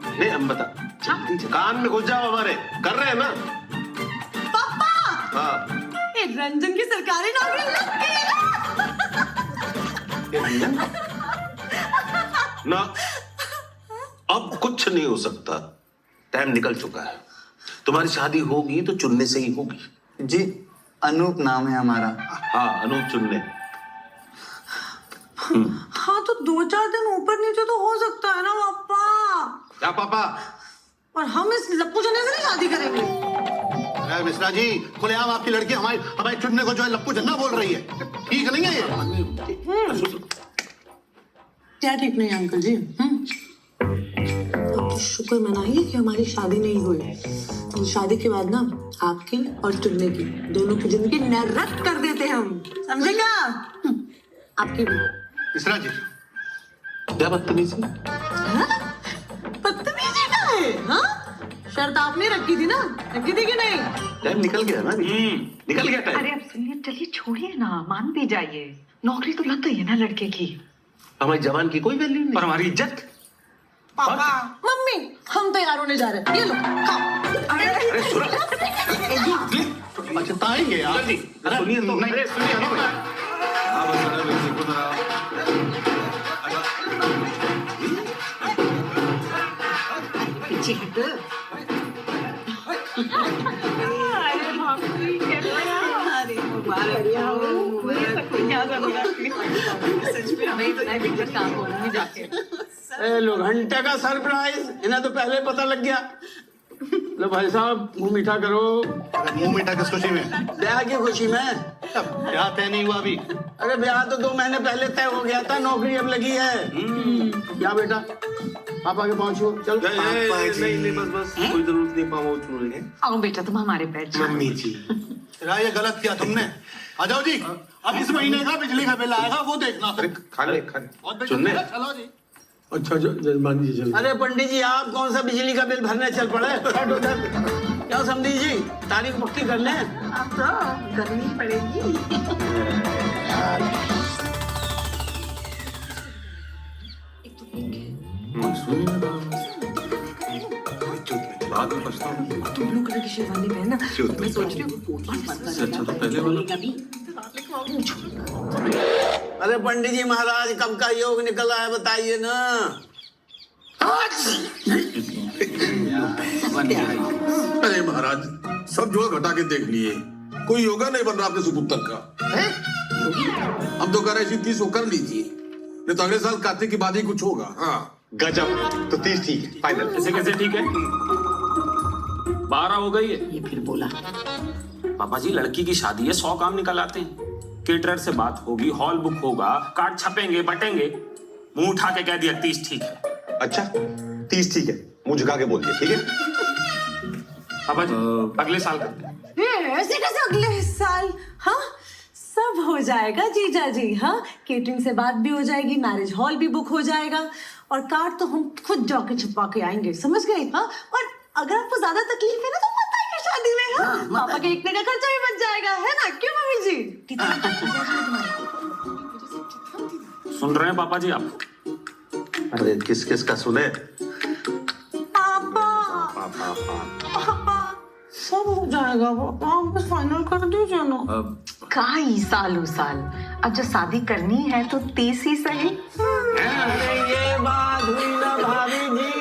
नहीं हम बता, कान में घुस जाओ हमारे, कर रहे हैं ना। पापा हाँ रंजन की सरकारी नौकरी लग गई ना, अब कुछ नहीं हो सकता, टाइम निकल चुका है। तुम्हारी शादी होगी तो चुनने से ही होगी। जी अनूप नाम है हमारा। हाँ अनूप चुनने। हाँ तो 2-4 दिन ऊपर नीचे तो हो सकता है ना पापा। क्या पापा? और हम इस लप्पू जने से नहीं शादी करेंगे। मिश्रा जी, खुलेआम आपकी लड़की हमारे चुनने को जो है लप्पू जन्ना बोल रही है, ठीक नहीं है ये? क्या ठीक नहीं अंकल जी? अब तो शुक्र मनाइए कि हमारी शादी नहीं हुई। तो शादी के बाद ना आपकी और चुन्ने की दोनों की जिंदगी नरक कर देते हम, समझेगा? आपकी भी। मिश्रा जी क्या बदतमीजी? बदतमीजी का है? हाँ शर्त आपने रखी थी ना, रखी थी कि नहीं? टाइम निकल गया ना, निकल गया टाइम। अरे अब सुनिए, चलिए छोड़िए ना, मान भी जाइए। नौकरी तो लग गई है ना लड़के की। हमारी जवान की कोई वैल्यू नहीं। और हमारी इज्जत? पापा मम्मी हम तैयार होने जा रहे हैं, ये लो खाओ। अरे सुनो, अच्छा ताएंगे यार। जल्दी सुनिए तो। नहीं सुनिए, पीछे हट। अरे भाभी अरे मुबारक हो। जाके लो घंटे का सरप्राइज, इन्हें तो पहले पता लग गया। लो भाई साहब मुंह मीठा करो। मुंह मीठा किस खुशी में? ब्याह की खुशी में। ब्याह तय नहीं हुआ अभी। अरे ब्याह तो 2 महीने पहले तय हो गया था, नौकरी अब लगी है। क्या बेटा पापा के पाँव छुओ, चल। नहीं बस कोई जरूरत नहीं, पाँव छूने की। आओ बेटा तुम हमारे बैठ जाओ। मम्मी जी ये गलत किया तुमने। आ जाओ जी, अब इस महीने का बिजली का बिल आएगा वो देखना। अरे खाने चुनने। चलो जी। अच्छा जजमान जी चलो। अरे पंडित जी आप कौन सा बिजली का बिल भरने चल पड़े? हटो उधर। क्या समझी जी, तारीख पक्की कर लें। अब तो करनी पड़ेगी। बाद में पछताऊंगा। तुम ब्लू कलर की शेरवानी पहनना। मैं सोच रही हूँ अच्छा तो पहले वाला। अरे पंडित जी महाराज कब का योग निकला है बताइए ना। अरे महाराज सब जोड़ घटा के देख लिए, कोई योगा नहीं बन रहा आपके सुपुत्र का। हम तो कह रहे इसी 30 को कर लीजिए, नहीं तो अगले साल कार्तिक की बाद ही कुछ होगा। हाँ गजब, तो 30 ठीक है, फाइनल। ऐसे कैसे ठीक है? 12 हो गई है। ये फिर बोला। पापा जी लड़की की शादी है, 100 काम निकल आते हैं। केटरर से बात होगी, हॉल बुक होगा, कार्ड छपेंगे बटेंगे। मुंह उठा के कह दिया 30 ठीक है। अच्छा 30 ठीक है, मुंह झुका के बोल दिया ठीक है। पापा जी अगले साल करते हैं। ऐसे कैसे अगले साल? हाँ सब हो जाएगा जीजा जी। हाँ केटरिंग से बात भी हो जाएगी, मैरिज हॉल भी बुक हो जाएगा और कार्ड तो हम खुद जाके छपवा के आएंगे, समझ गए? हाँ और अगर आपको ज्यादा तकलीफ है ना तो मत आइए शादी में। हाँ पापा के इतने का खर्चा भी बच जाएगा, है ना? क्यों मम्मी जी? सुन रहे हैं पापा जी आप? अरे किस किस का सुने? पापा पापा सब हो जाएगा पापा, आप बस फाइनल कर दीजिए ना। काई सालों साल, अब जो शादी करनी है तो 30 ही सही। अरे ये बात हुई ना भाभी जी।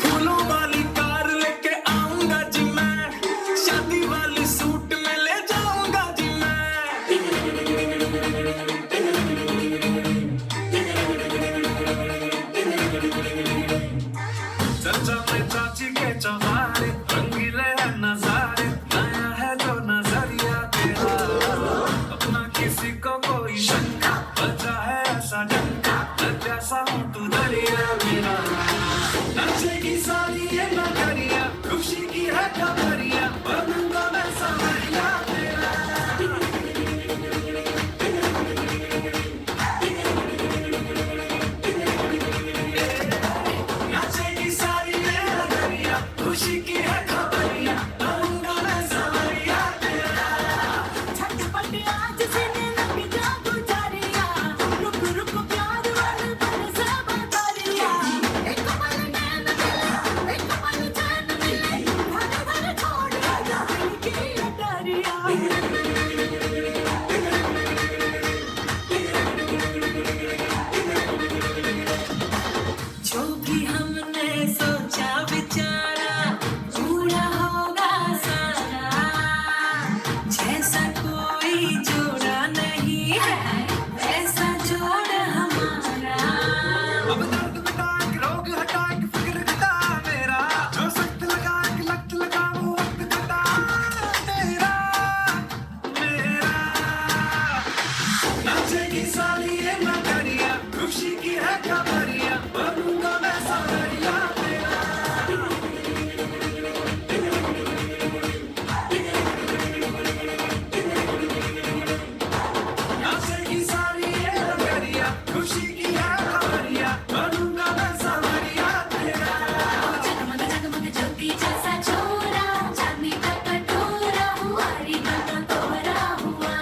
फूलों वाली कार लेके आऊंगा जी मैं, शादी वाली सूट में ले जाऊंगा जी मैं। चाचा में चाची के जो भी हमने सोचा विचारा पूरा होगा सारा, जैसा कोई जोड़ा नहीं है वैसा जोड़ हमारा। अब दर्द मिटा के रोग हटा के फिक्र घटा मेरा, जो सख्त लगा के लत लगा वो वक्त घटा मेरा मेरा। नाचेगी साली ये मगरिया, खुशी की है खबरिया, बनूंगा मैं सावरिया तेरा। नाचेगी साली ये मगरिया, खुशी की है खबरिया, बनूंगा मैं सावरिया तेरा। जगमग जगमग ज्योति जैसा छोरा, चांदनी का कटोरा हुआ रे बना तोरा हुआ।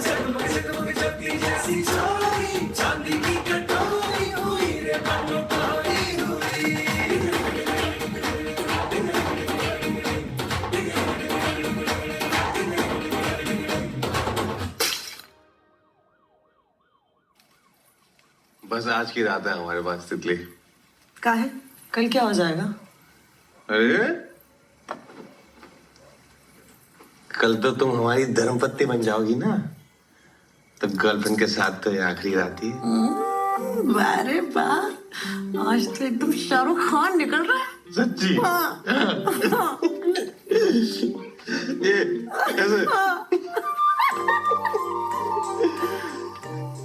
जगमग जगमग ज्योति जैसी छोरी, चांदी की कटोरी हुई रे बनोरी हुई। बस आज की रात है हमारे पास तितली। का है कल क्या हो जाएगा? अरे कल तो तुम हमारी धर्मपत्नी बन जाओगी ना, तब गर्लफ्रेंड के साथ तो ये आखिरी रात ही है। अरे वाह, आज तो एकदम शाहरुख खान निकल रहा है। सच्ची? ये कैसे?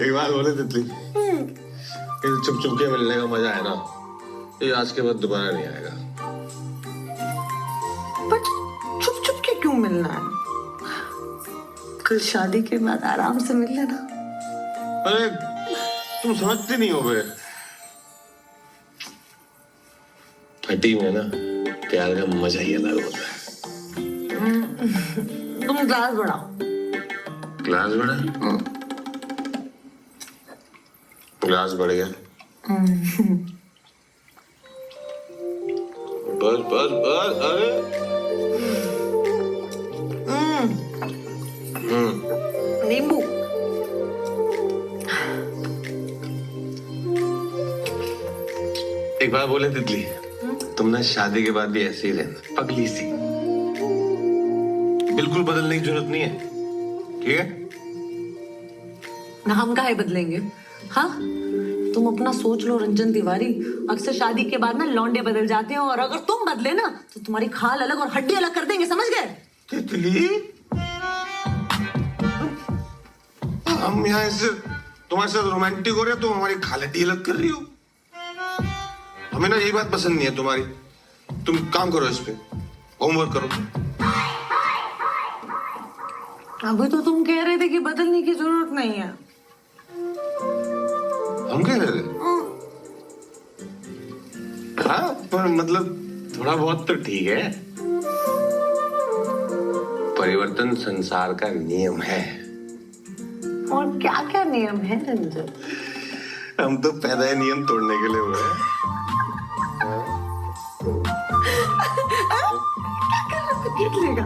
एक बात बोले तितली, ये चुप चुप के मिलने का मजा है ना, ये आज के बाद दोबारा नहीं आएगा। पर चुप चुप के क्यों मिलना है? कल शादी के बाद आराम से मिल लेना। अरे तुम समझते नहीं हो बे, फटी में ना प्यार का मजा ही अलग होता है। तुम ग्लास बढ़ाओ। ग्लास बढ़ा? ग्लास बढ़ गया। बस बस बस। अरे नींबू। एक बात बोले तितली, तुम ना शादी के बाद भी ऐसे ही रहना, पगली सी, बिल्कुल बदलने की जरूरत नहीं है, ठीक है? ना हम काहे बदलेंगे? हाँ, तुम अपना सोच लो रंजन तिवारी, अक्सर शादी के बाद ना लौंडे बदल जाते हैं, और अगर तुम बदले ना तो तुम्हारी खाल अलग और हड्डी अलग कर देंगे, समझ गए? तितली, हम यहाँ से तुम्हारे साथ रोमांटिक हो रहे हैं, तुम हमारी खाल हड्डी अलग कर रही हो। हमें ना यही बात पसंद नहीं है तुम्हारी। तुम काम करो इस पे, होमवर्क करो। अभी तो तुम कह रहे थे कि बदलने की जरूरत नहीं है। हम कह रहे थे? हाँ, पर मतलब थोड़ा बहुत तो ठीक है। परिवर्तन संसार का नियम है। और क्या क्या नियम है रंजन? हम तो पैदा ही नियम तोड़ने के लिए हुए हैं। लेगा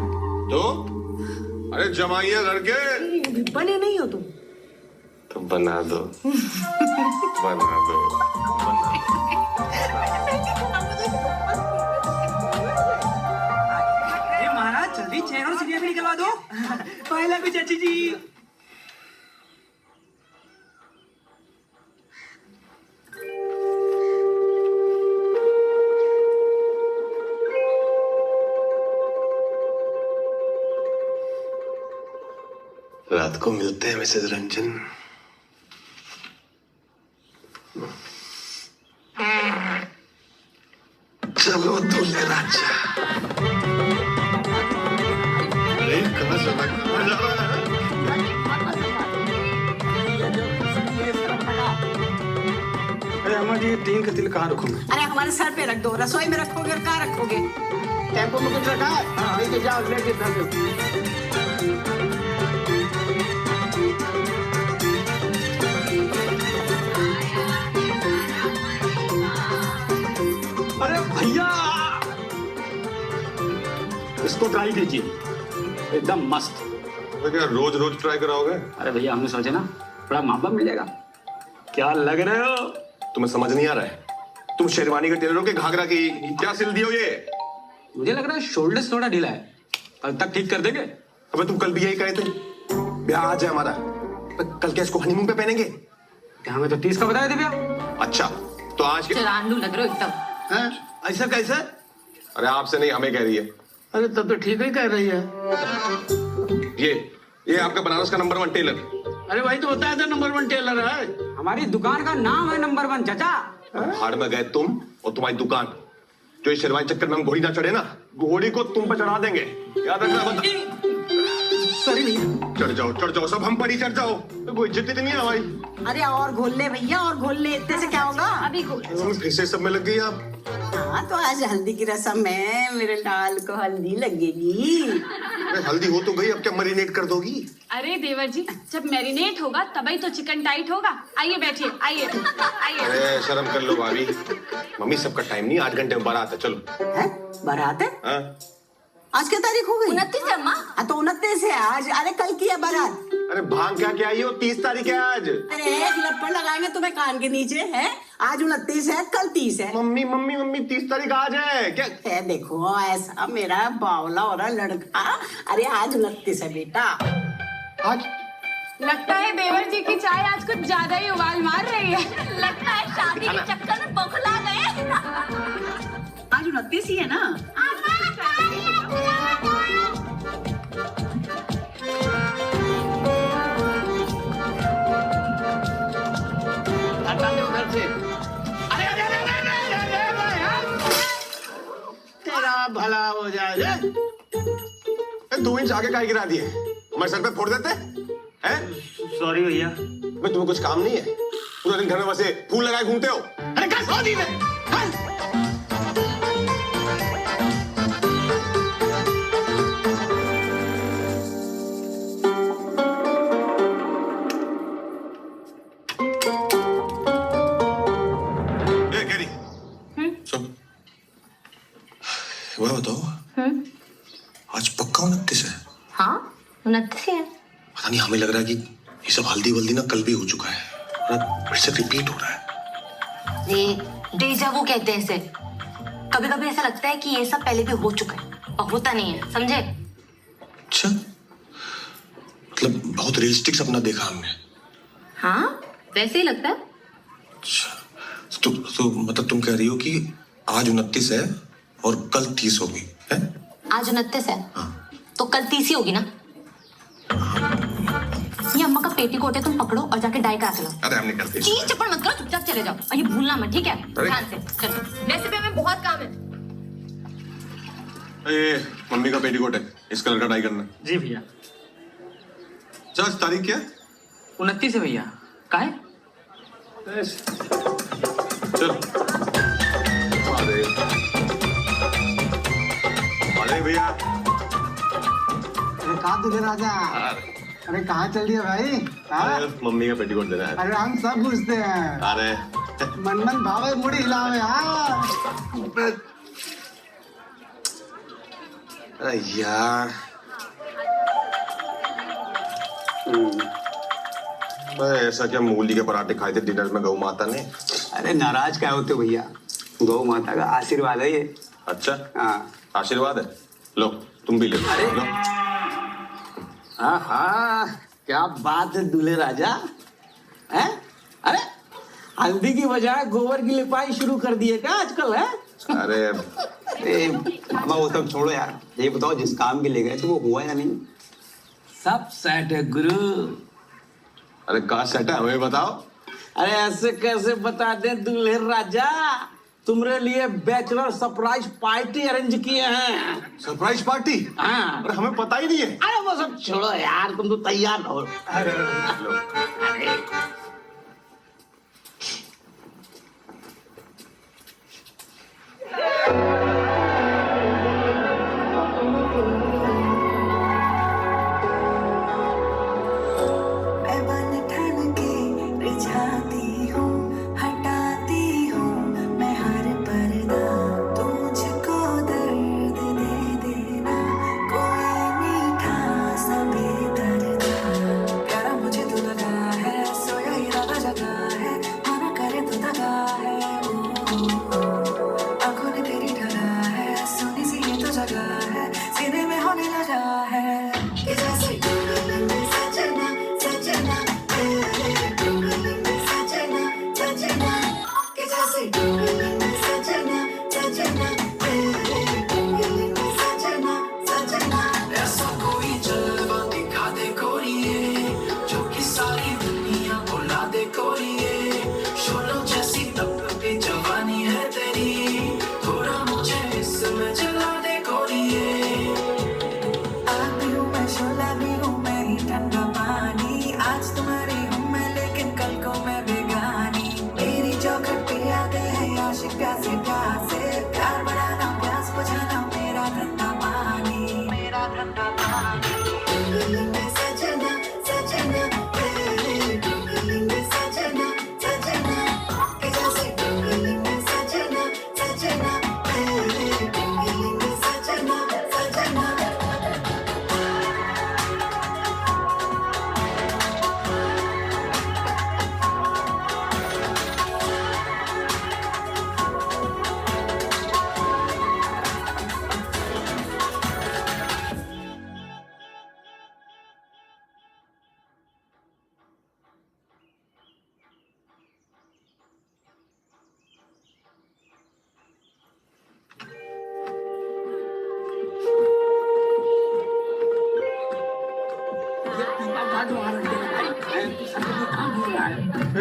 तो अरे जमाइए घर के। बने नहीं हो तुम तो बना दो। बना दो, बना अरे महाराज जल्दी चेन और सीढ़ियां भी निकलवा दो। पहला भी चाची जी। रात को मिलते हैं मिसेज रंजन। चलो दूल्हे राजा। अरे कहाँ चला, कहाँ जा रहा है? अरे अम्मा जी, 3 का तिल कहाँ रखूंगा? अरे हमारे सर पे रख दो, रसोई में रखोगे और कहाँ रखोगे? टेम्पो में कुछ रखा है? हाँ, लेके जाओ, लेके जाओ। अरे भैया, इसको ट्राई कीजिए, एकदम मस्त। तो क्या रोज रोज ट्राई कराओगे? अरे भैया हमने सोचे ना थोड़ा मापा मिल जाएगा। क्या लग रहे हो? तुम्हें समझ नहीं आ रहा है? तुम शेरवानी के टेलर हो के घाघरा की क्या सिल दी हो ये? मुझे लग रहा है शोल्डर थोड़ा ढीला है, कल तक ठीक कर देंगे। अबे तुम कल भी यही कहे थे, ब्याह आज है हमारा, कल क्या इसको हनीमून पे पहनेंगे? क्या हमें तो 30 का बताया थे भैया। अच्छा तो आज के चरांडू लग रहे हो एकदम। हैं? ऐसा कैसे? अरे आपसे नहीं हमें कह रही है। अरे तब तो ठीक ही कह रही है। ये आपका बनारस का नंबर 1 टेलर। अरे वही तो बताया था नंबर 1 टेलर है। हमारी दुकान का नाम है नंबर 1 चाचा। भाड़ में गए तुम और तुम्हारी दुकान। जो इस शेरवानी चक्कर में हम घोड़ी ना चढ़े ना, घोड़ी को तुम पर चढ़ा देंगे, याद रखना। सॉरी भैया। चढ़ जाओ सब हम पर ही चढ़ जाओ, कोई इज्जत नहीं है हमारी। अरे और घोल ले भैया, और घोल ले, इतने से क्या होगा? अभी घोल। फिर से सब में लग गई आप। हाँ तो आज हल्दी की रस्म है, मेरे लाल को हल्दी लगेगी। हल्दी हो तो गई, अब क्या मरीनेट कर दोगी? अरे देवर जी, जब मैरिनेट होगा तभी तो चिकन टाइट होगा। आइए बैठिए, आइए आइए। अरे शर्म कर लो भाभी। मम्मी सबका टाइम नहीं, 8 घंटे में बारात है, चलो। है बारात है? हाँ? आज क्या तारीख हो गई? 29 है अम्मा। हाँ तो 29 है आज। अरे कल की है बारात। अरे भांग क्या आई हो, 30 तारीख है आज। अरे एक लपड़ लगाएंगे तुम्हें कान के नीचे है। आज 29 है, कल 30 है। मम्मी 30 तारीख आज है क्या? है देखो ऐसा मेरा बावला हो रहा लड़का। अरे आज 29 है बेटा। आज लगता है देवर जी की चाय आज कुछ ज्यादा ही उबाल मार रही है। लगता है शादी के चक्कर में बौखला गए। आज 29 ही है ना? हटा दे उधर से। अरे अरे अरे अरे अरे अरे अरे, तेरा भला हो जाए रे। 2 इंच आगे काहे गिरा दिए? हमारे सर पे फोड़ देते हैं? सॉरी भैया। भाई तुम्हें कुछ काम नहीं है? पूरा दिन घर में बसे फूल लगाए घूमते हो। अरे क्या सो दी है? वह बताओ, आज पक्का 29 है? हाँ 29 है। पता नहीं, हमें लग रहा है कि ये सब हल्दी वल्दी ना कल भी हो चुका है, फिर से रिपीट हो रहा है। ये डेजा वू कहते हैं इसे। कभी कभी ऐसा लगता है कि ये सब पहले भी हो चुका है और होता नहीं है, समझे? अच्छा, मतलब बहुत रियलिस्टिक सपना देखा हमने। हाँ वैसे ही लगता है। अच्छा, तो मतलब तुम कह रही हो कि आज 29 है और कल 30 होगी है? आज 29 है। हाँ। तो कल 30 ही होगी ना? ये अम्मा का पेटीकोट है, तुम पकड़ो और जाके डाई करा के लो। अरे हम नहीं करते। चीज चपड़ मत करो, चुपचाप चले जाओ और ये भूलना मत, ठीक है? अरे। ध्यान से चलो, वैसे भी हमें बहुत काम है। ये मम्मी का पेटीकोट है, इस कलर का डाई करना। जी भैया। आज तारीख क्या है? 29 है भैया। का है? चलो अरे भैया। अरे कहाँ दूल्हे राजा? अरे कहाँ चल दिया भाई? हाँ? मम्मी का पेटीकोट देना है। अरे हम सब पूछते हैं। अरे मन भावे मुड़ी हिलावे। हाँ अरे यार, ऐसा क्या मूली के पराठे खाए थे डिनर में गौ माता ने? अरे नाराज क्या होते हो भैया, गौ माता का आशीर्वाद है ये। अच्छा हाँ आशीर्वाद है, लो तुम भी लो। लो। हाँ क्या बात है दूल्हे राजा है? अरे हल्दी की बजाय गोबर की लिपाई शुरू कर दिए क्या आजकल है? अरे बाबा वो सब छोड़ो यार, ये बताओ जिस काम के लिए गए थे वो हुआ या नहीं? सब सेट है गुरु। अरे कहाँ सेट है, हमें बताओ। अरे ऐसे कैसे बता दे दूल्हे राजा, तुम्हारे लिए बैचलर सरप्राइज पार्टी अरेंज किए हैं। Surprise party? हाँ। अरे हमें पता ही नहीं है। अरे वो सब छोड़ो यार, तुम तो तैयार हो। अरे लो। कोई मीठा सा बेदर्द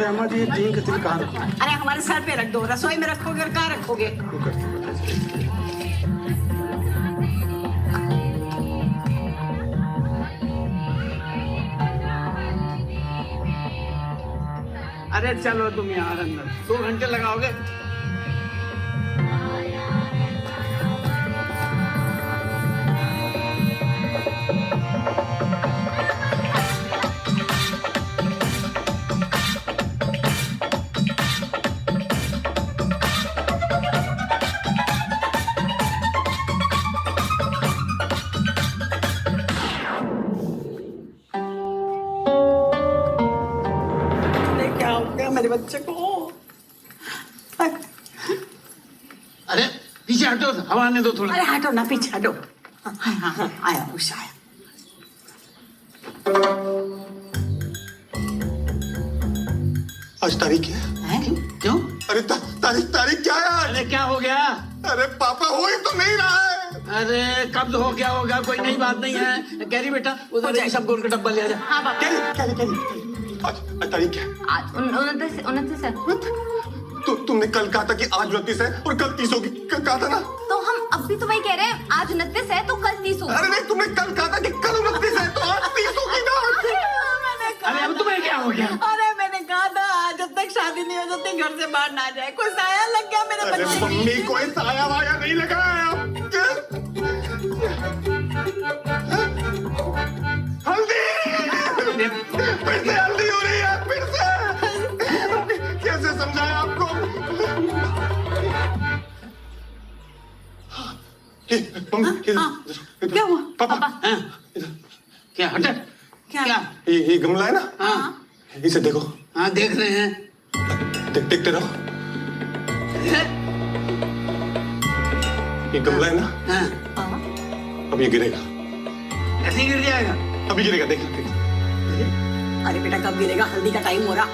अम्मा जी टीन के तिल कहाँ रखा? अरे हमारे सर पे रख दो, रसोई में रखोगे और कहाँ रखोगे? अरे चलो तुम यार अंदर 2 घंटे लगाओगे? क्या हो गया मेरे बच्चे को? अरे पीछे हटो, हवा आने दो थोड़ा। अरे हटो ना, पीछे हटो। हाँ, आया उषा आया। आज तारीख क्या है? क्यों? अरे तारीख क्या है आज? अरे क्या हो गया? अरे पापा हो ही तो नहीं रहा है। अरे कब हो गया होगा, कोई नई बात नहीं है। कैरी बेटा उधर एक सब गोल का डब्बा ले आ जा। हाँ पापा। आज तारीख क्या है? आज 29 है। तुमने कल कहा था कि आज 29 है और कल 30 होगी, कहा था ना? तो हम अब भी तो वही कह रहे हैं, आज 29 है तो कल 30 होगा। अरे नहीं, तुमने कल कहा था कि कल 29 है तो आज 30 होगी ना? अरे अब तुम्हें क्या हो गया? अरे मैंने कहा था आज जब तक शादी नहीं हो जाती घर से बाहर ना जाए। कोई साया लग गया मेरे अरे बच्चे मम्मी, कोई साया वाया नहीं लगा है। हल्दी फिर से हल्दी हो रही है, फिर से। कैसे समझाया आपको? क्या हुआ? पापा क्या हटे? क्या? ये गमला है ना? हाँ इसे देखो। हाँ देख रहे हैं। देखते रहो। ये गमला है ना? हाँ अब ये गिरेगा। ऐसे ही गिर जाएगा? अभी गिरेगा, देखो। अरे बेटा कब गिरेगा? हल्दी का टाइम हो रहा।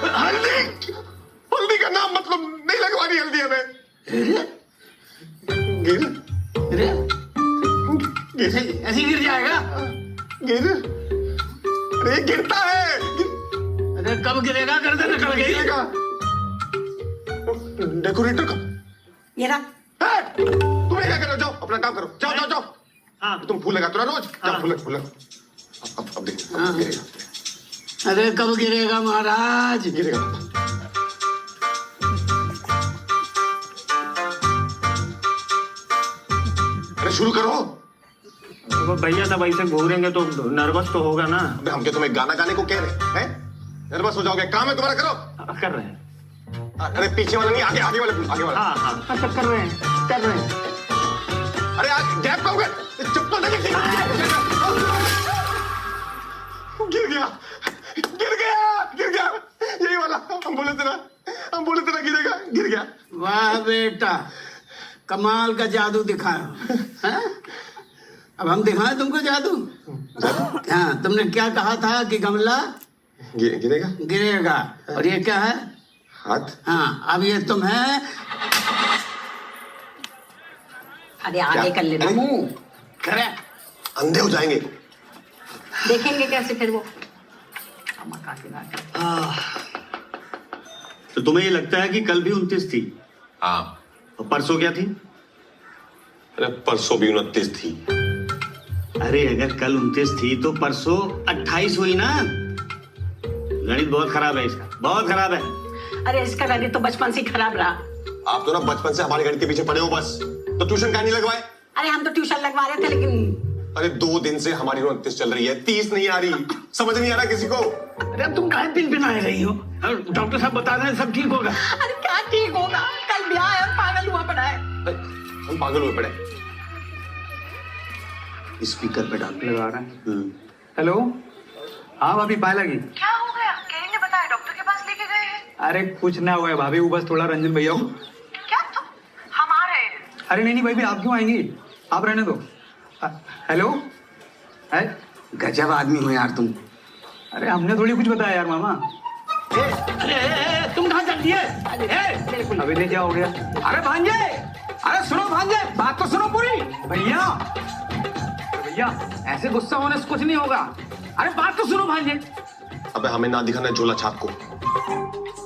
हल्दी का नाम मतलब नहीं लगवानी हल्दी हमें। ऐसे ही गिर जाएगा? अरे गिरता है। अरे कब गिरेगा? गर्दन निकल गई। डेकोरेटर का ये रहा। तुम्हें क्या करो? जाओ अपना काम करो। जाओ। हाँ तुम फूल लगाते हो ना रोज। जाओ फूल। अब देखो गिरेगा। अरे कब गिरेगा महाराज? गिरेगा। अरे शुरू करो। भैया सब ऐसे घूरेंगे तो नर्वस तो होगा ना। हम क्या तुम्हें गाना गाने को कह रहे हैं? नर्वस हो जाओगे। काम है तुम्हारा, करो। कर रहे हैं। अरे पीछे वाला नहीं, आगे वाला। हाँ अच्छा कर रहे हैं। अरे आज गैप कब गए? चप्पल लगी थी। गिर गया। यही वाला हम बोले थे ना गिर गया। वाह बेटा, कमाल का जादू दिखाया। हैं? अब हम दिखाएं तुमको जादू? हाँ तुमने क्या कहा था कि गमला गिरेगा। और ये क्या है? हाथ। हाँ अब ये तुम्हें अरे आगे कर लेना मुंह। करे अंधे हो जाएंगे। देखेंगे कैसे फिर वो? तो तुम्हें ये लगता है कि कल भी 29 थी? हाँ। और परसों क्या थी? अरे परसों भी 29 थी। अरे अगर कल 29 थी तो परसों 28 हुई ना। गणित बहुत खराब है इसका, बहुत खराब है। अरे इसका गणित तो बचपन से खराब रहा। आप तो ना बचपन से हमारे गणित के पीछे पड़े हो बस। तो ट्यूशन क्या नहीं लगवाए? अरे हम तो ट्यूशन लगवा रहे थे लेकिन अरे 2 दिन से हमारी 29 चल रही है, 30 नहीं आ रही। समझ नहीं आ रहा किसी को। अरे अब तुम काहे पिनपिनाए रही हो? डॉक्टर साहब बता रहे हैं सब ठीक होगा। अरे क्या ठीक होगा? कल ब्याह है, पागल हुआ पड़ा है। हम पागल हुए पड़े। स्पीकर पे डाल लगा रहे हैं। हेलो, हाँ भाभी पाए लगी। क्या हो गया? केरी ने बताया डॉक्टर के पास लेके गए हैं। अरे कुछ ना हुआ है भाभी, वो बस थोड़ा रंजन भैया को। क्या तुम? हम आ रहे हैं। अरे नहीं भाई आप क्यों आएंगी? आप रहने दो। हेलो है? गजब आदमी हो यार तुम। अरे हमने थोड़ी कुछ बताया यार मामा। अरे तुम कहाँ चल दिए? अभी ले क्या हो गया? अरे भांजे, अरे सुनो भांजे, बात तो सुनो पूरी। भैया भैया ऐसे गुस्सा होने से कुछ नहीं होगा। अरे बात तो सुनो भाई। अबे हमें ना दिखाना है झोला छाप को।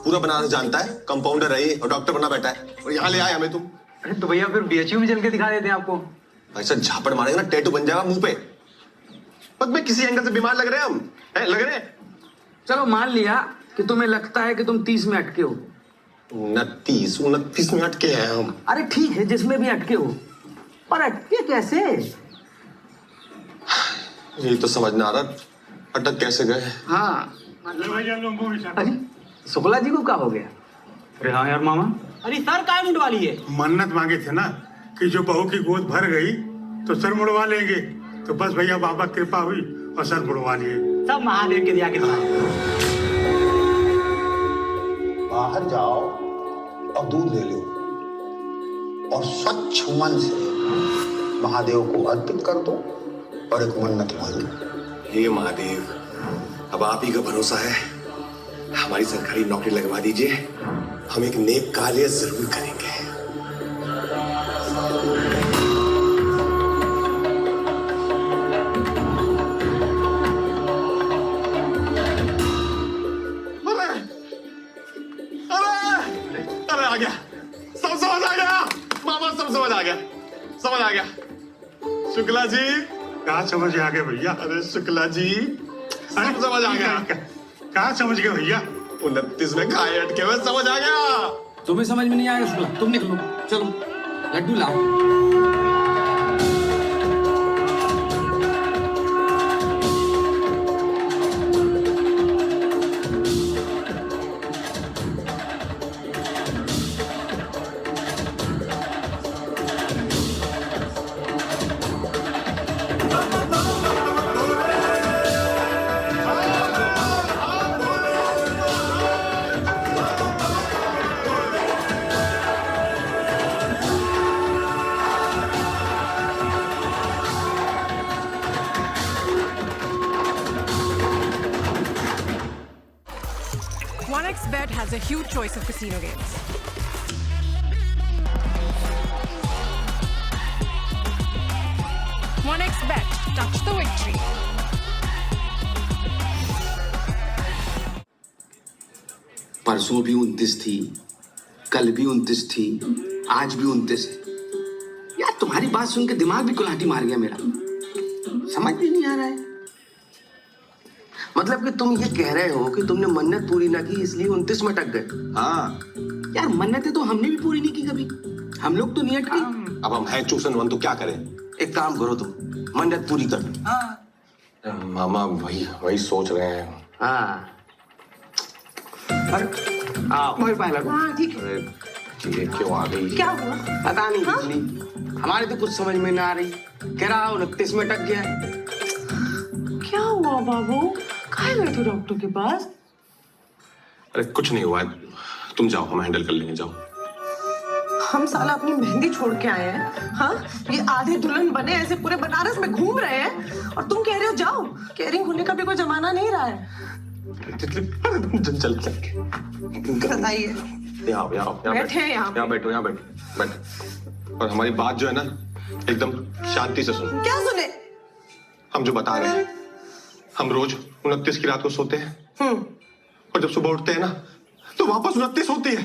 पूरा बनारस जानता है, कंपाउंडर है ये और डॉक्टर बना बैठा है और यहाँ ले आए हमें तुम। अरे तो भैया फिर बीएचयू में चल के दिखा देते हैं आपको। ऐसा झापड़ मारेंगे ना टैटू बन जाएगा मुंह पे। बस में किसी एंगल से बीमार लग रहे हैं हम, लग रहे हैं। चलो मान लिया कि तुम्हें लगता है कि तुम 30 में अटके हो। 29 में अटके हैं हम। अरे ठीक है, जिसमें भी अटके हो, पर अटके कैसे? यही तो समझ ना आ रहा, अटक कैसे गए। हाँ अरे शुक्ला जी को क्या हो गया? अरे हाँ यार मामा। अरे सर काय मुंडवा लिए? मन्नत मांगे थे ना कि जो बहू की गोद भर गई तो सर मुड़वा लेंगे, तो बस भैया बाबा कृपा हुई और सर मुड़वा लिए। सब महादेव के दिया के बाहर जाओ और दूध ले लो और स्वच्छ मन से महादेव को अर्पित कर दो और एक मन्नत मांगो। हे महादेव, अब आप ही का भरोसा है, हमारी सरकारी नौकरी लगवा दीजिए, हम एक नेक कार्य जरूर करेंगे। अरे आ गया, सब समझ आ गया मामा, सब समझ आ गया, समझ आ गया। शुक्ला जी कहाँ समझ आ गए भैया? अरे शुक्ला जी सब समझ आ गया। कहाँ समझ गए भैया? 29 में खाए अटके हुए समझ आ गया। तुम्हें समझ में नहीं आएगा शुक्ला, तुम निकलो, चलो लड्डू लाओ। OneXBet has a huge choice of casino games. OneXBet, touch the victory. परसों भी 29 थी, कल भी 29 थी, आज भी 29 है। यार तुम्हारी बात सुन के दिमाग भी कुल्हाड़ी मार गया मेरा, समझ भी नहीं आ रहा है। मतलब कि तुम ये कह रहे हो कि तुमने मन्नत पूरी ना की इसलिए 29 में अटक गए? हाँ यार मन्नतें तो हमने भी पूरी नहीं की कभी, हम लोग तो नहीं अटके। अब हम हैं चूसन वन, तो क्या करें? एक काम करो, तुम मन्नत पूरी कर दो। मामा वही सोच रहे हैं। हाँ आओ मेरे पास लगो। हाँ ठीक है। अरे ये क्यों आ गई? क्या हुआ? पता नहीं कितनी, हमारे तो कुछ समझ में ना आ रही। कह रहा 29 में अटक गया है। क्या हुआ बाबू? काहे गए थे डॉक्टर के पास? अरे कुछ नहीं हुआ है, तुम जाओ, हम हैंडल कर लेंगे, जाओ। हम साला अपनी मेहंदी छोड़ के आए हैं, हाँ? ये आधे दुल्हन बने ऐसे पूरे बनारस में घूम रहे हैं और तुम कह रहे हो जाओ। केयरिंग होने का भी कोई जमाना नहीं रहा है। चल बताइए। बैठे यहाँ बैठो। और हमारी बात जो है ना, एकदम शांति से सुनो। क्या सुने? हम जो बता रहे हैं, हम रोज 29 की रात को सोते हैं और जब सुबह उठते हैं ना तो वापस 29 होती है।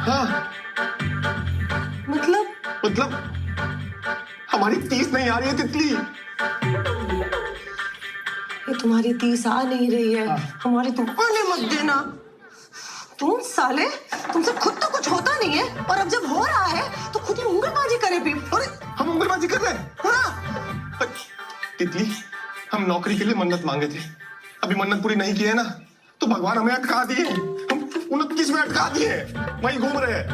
हाँ मतलब हमारी 30 नहीं आ रही है तितली। ये तुम्हारी 30 आ नहीं रही है, हमारी तुम आने मत देना। तुम साले, तुमसे खुद तो कुछ होता नहीं है और अब जब हो रहा है तो खुद ही उंगलबाजी करे भी। अरे हम उंगलबाजी कर रहे हैं? हाँ तितली, हम नौकरी के लिए मन्नत मांगे थे, अभी मन्नत पूरी नहीं की है ना तो भगवान हमें अटका दिए। हम 29 में अटका दिए, वहीं घूम रहे हैं।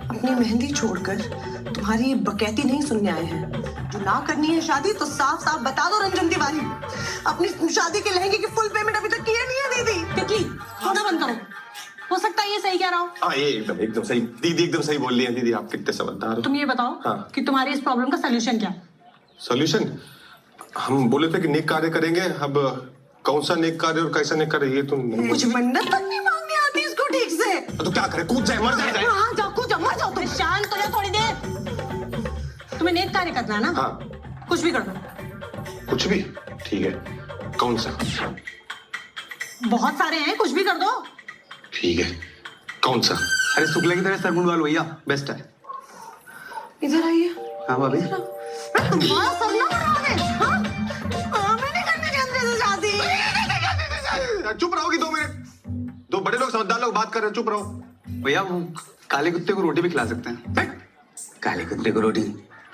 अपनी मेहंदी छोड़कर तुम्हारी ये बकैती नहीं सुनने आए हैं। जो ना करनी है शादी तो साफ साफ बता दो रंजन तिवारी। अपनी शादी के लहंगे की फुल पेमेंट अभी तक किए नहीं है दीदी। तितली थोड़ा बंद करो, हो सकता है ये सही कह रहा हो। हाँ ये एकदम सही दीदी, एकदम सही बोल रही है दीदी, आप कितने समझदार हो। तुम ये बताओ कि तुम्हारी इस प्रॉब्लम का सोल्यूशन क्या? सोल्यूशन? हम बोले थे कि नेक कार्य करेंगे, अब कौन सा नेक कार्य और कैसा नेक कार्य ये तुम मुझे मन्नत तक नहीं मांगनी आती इसको ठीक से। तो क्या करे, कूद जाए, मर जाए। हाँ जाओ, कूद जाओ, मर जाओ तुम। शांत हो जाओ थोड़ी देर। तुम्हें नेक कार्य करना है ना? हाँ कुछ भी कर दो। कुछ भी ठीक है, कौन सा? बहुत सारे हैं, कुछ भी कर दो। ठीक है, कौन सा? अरे शुक्ला की तरह सर मुंडवाल भैया बेस्ट है। इधर आइए। हाँ भाभी। तुम्हारा सपना उड़ाओगे? हाँ? हमें नहीं करनी चंद्र से शादी। चुप रहोगी 2 मिनट। 2 बड़े लोग समझदार लोग बात कर रहे हैं, चुप रहो। भैया वो काले कुत्ते को रोटी भी खिला सकते हैं। काले कुत्ते को रोटी?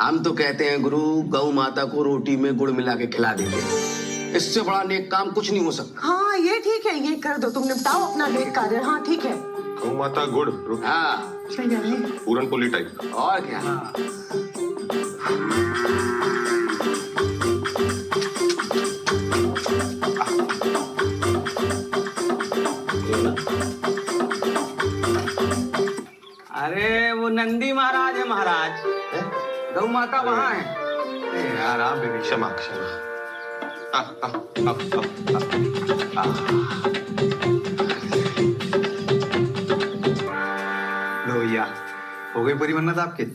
हम तो कहते हैं गुरु, गौ माता को रोटी में गुड़ मिला के खिला देंगे। इससे बड़ा नेक काम कुछ नहीं हो सकता। हाँ ये ठीक है, ये कर दो, तुम निपटाओ अपना नेक कार्य। हाँ ठीक है। गौ माता गुड़, हाँ सही है। पूरन पोली टाइप। और क्या। अरे वो नंदी महाराज है महाराज, गौ माता वहां है। यार आप भी क्षमा क्षमा। लो भैया, हो गई पूरी मन्नत आपकी।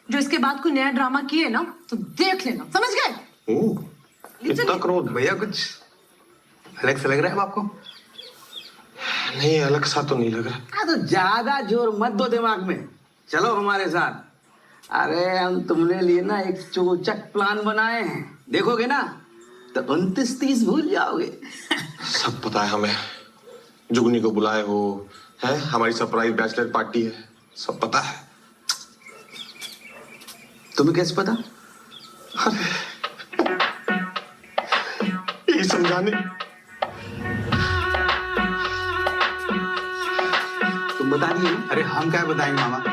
जो इसके बाद कोई नया ड्रामा किए ना तो देख लेना, समझ गए? कितना क्रोध भैया, कुछ अलग से लग रहा है अब आपको? नहीं, अलग सा तो नहीं लग रहा। हाँ तो ज्यादा जोर मत दो दिमाग में, चलो हमारे साथ। अरे हम तुमने लिए ना एक चोचक प्लान बनाए हैं, देखोगे ना तो 29-30 भूल जाओगे। सब पता है हमें, जुगनी को बुलाए हो, है हमारी सरप्राइज बैचलर पार्टी है, सब पता है। तुम्हें कैसे पता? अरे ये समझाने। तुम बता दिए? अरे हम क्या बताएंगे मामा।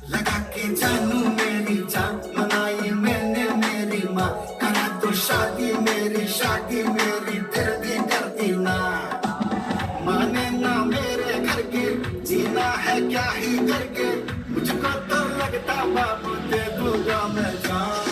लगा के जानू मेरी जान, मनाई मैंने मेरी माँ, करा तो शादी मेरी तेरे करती ना। माने ना मेरे घर के, जीना है क्या ही करके, मुझको तो लगता बाबू दे दूंगा मैं जान।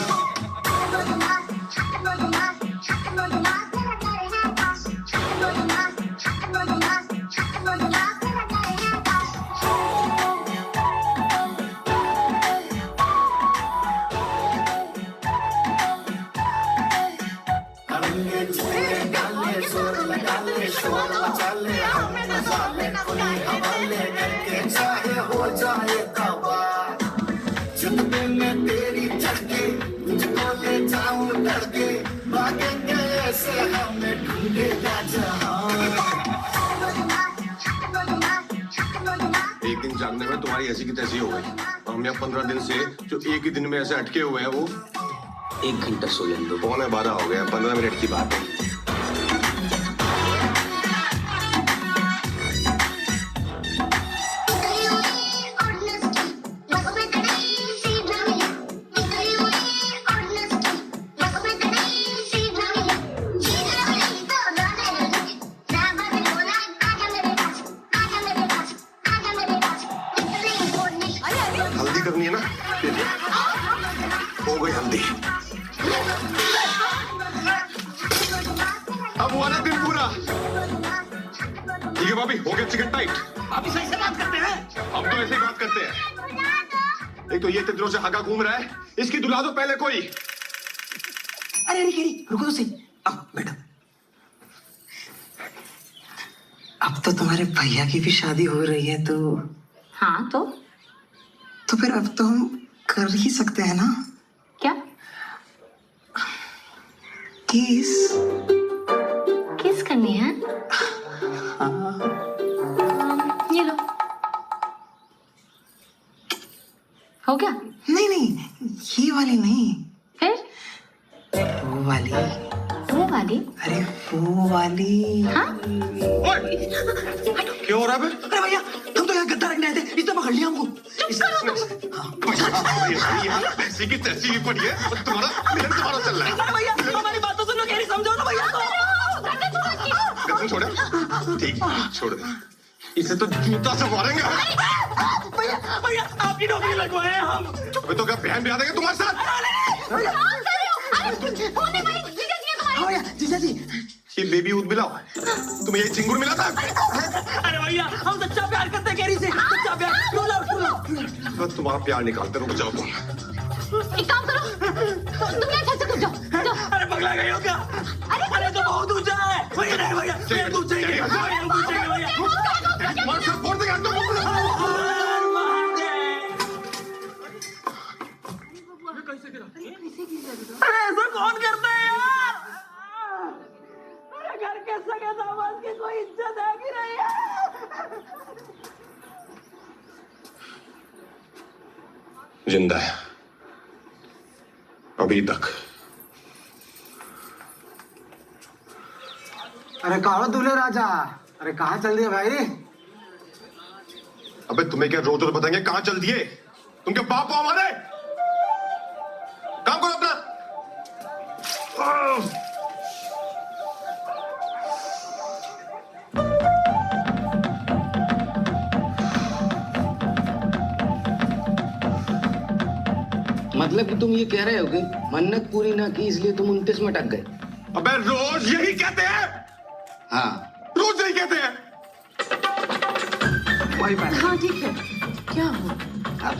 करेंगे जितने डाले, शोर लगा ले, शोर मचा ले, हम मजा ले, कोई हवाले करके चाहे हो जाए तबाह। जुत्ते में तेरी चढ़ के, तुझको ले जाऊं लड़के, भागेंगे ऐसे हमें ढूंढेगा जहां। एक दिन जानने में तुम्हारी ऐसी की तैसी हो गई। हम यहाँ 15 दिन से जो एक ही दिन में ऐसे अटके हुए हैं, वो 1 घंटा सो लेने दो। 11:15 हो गया, 15 मिनट की बात है। हल्दी करनी है ना, हो गई हल्दी। अब हुआ ना दिन पूरा। ठीक है भाभी, हो गया चिकन टाइट। अभी सही से बात करते हैं। हम तो ऐसे ही बात करते हैं। एक तो ये इतने दिनों से हगा घूम रहा है, इसकी दुला दो पहले कोई। अरे रुको तो सही। बेटा, अब तो तुम्हारे भैया की भी शादी हो रही है, तो हाँ तो फिर अब तो हम कर ही सकते हैं ना? क्या? किस किस करनी है? ये लो। हो गया? नहीं, ये वाली नहीं, फिर वो वाली। वो वाली? अरे वो वाली। हाँ? क्या हो रहा है बे? अरे भैया, तुम तो यहाँ गद्दा रखने आए थे, इसने पकड़ लिया हमको। ऐसी की तैसी भी पड़ी है और तुम्हारा चल रहा है। भैया हमारी बात तो सुनो, कैरी समझो ना भैया। गर्दन छोड़े, ठीक है छोड़ दे, इसे तो जूता से मारेंगे। भैया भैया आपकी नौकरी लगवाए हैं हम। अबे तो क्या बहन भी आ देंगे तुम्हारे साथ? भैया जीजा जी, ये बेबी दूध मिला हुआ है, तुम्हें ये चिंगुर मिला था? अरे भैया हम सच्चा प्यार करते हैं कैरी से, सच्चा प्यार। तो तुम्हारा प्यार निकालते, रुक जाओ तुम। एक काम करो, तुम यहाँ छत से कूद जाओ। अरे पगला गई हो क्या? अरे तो बहुत ऊंचा है भैया। नहीं भैया ये पूछेंगे, हम पूछेंगे भैया। मार सब फोड़ देगा तुम। अरे ऐसा कौन करता है यार? अरे घर के सगे दामाद की कोई इज्जत है कि नहीं है? जिंदा है अभी तक। अरे कहा दूल्हे राजा, अरे कहाँ चल दिए भाई? अबे तुम्हें क्या रोज रोज बताएंगे कहाँ चल दिए? तुम क्या बाप हो हमारे? काम करो अपना। मतलब कि तुम ये कह रहे हो कि मन्नत पूरी ना की इसलिए तुम 29 में अटक गए? अबे रोज यही कहते हैं। हाँ रोज यही कहते हैं। वही बात। हाँ ठीक है, क्या हो?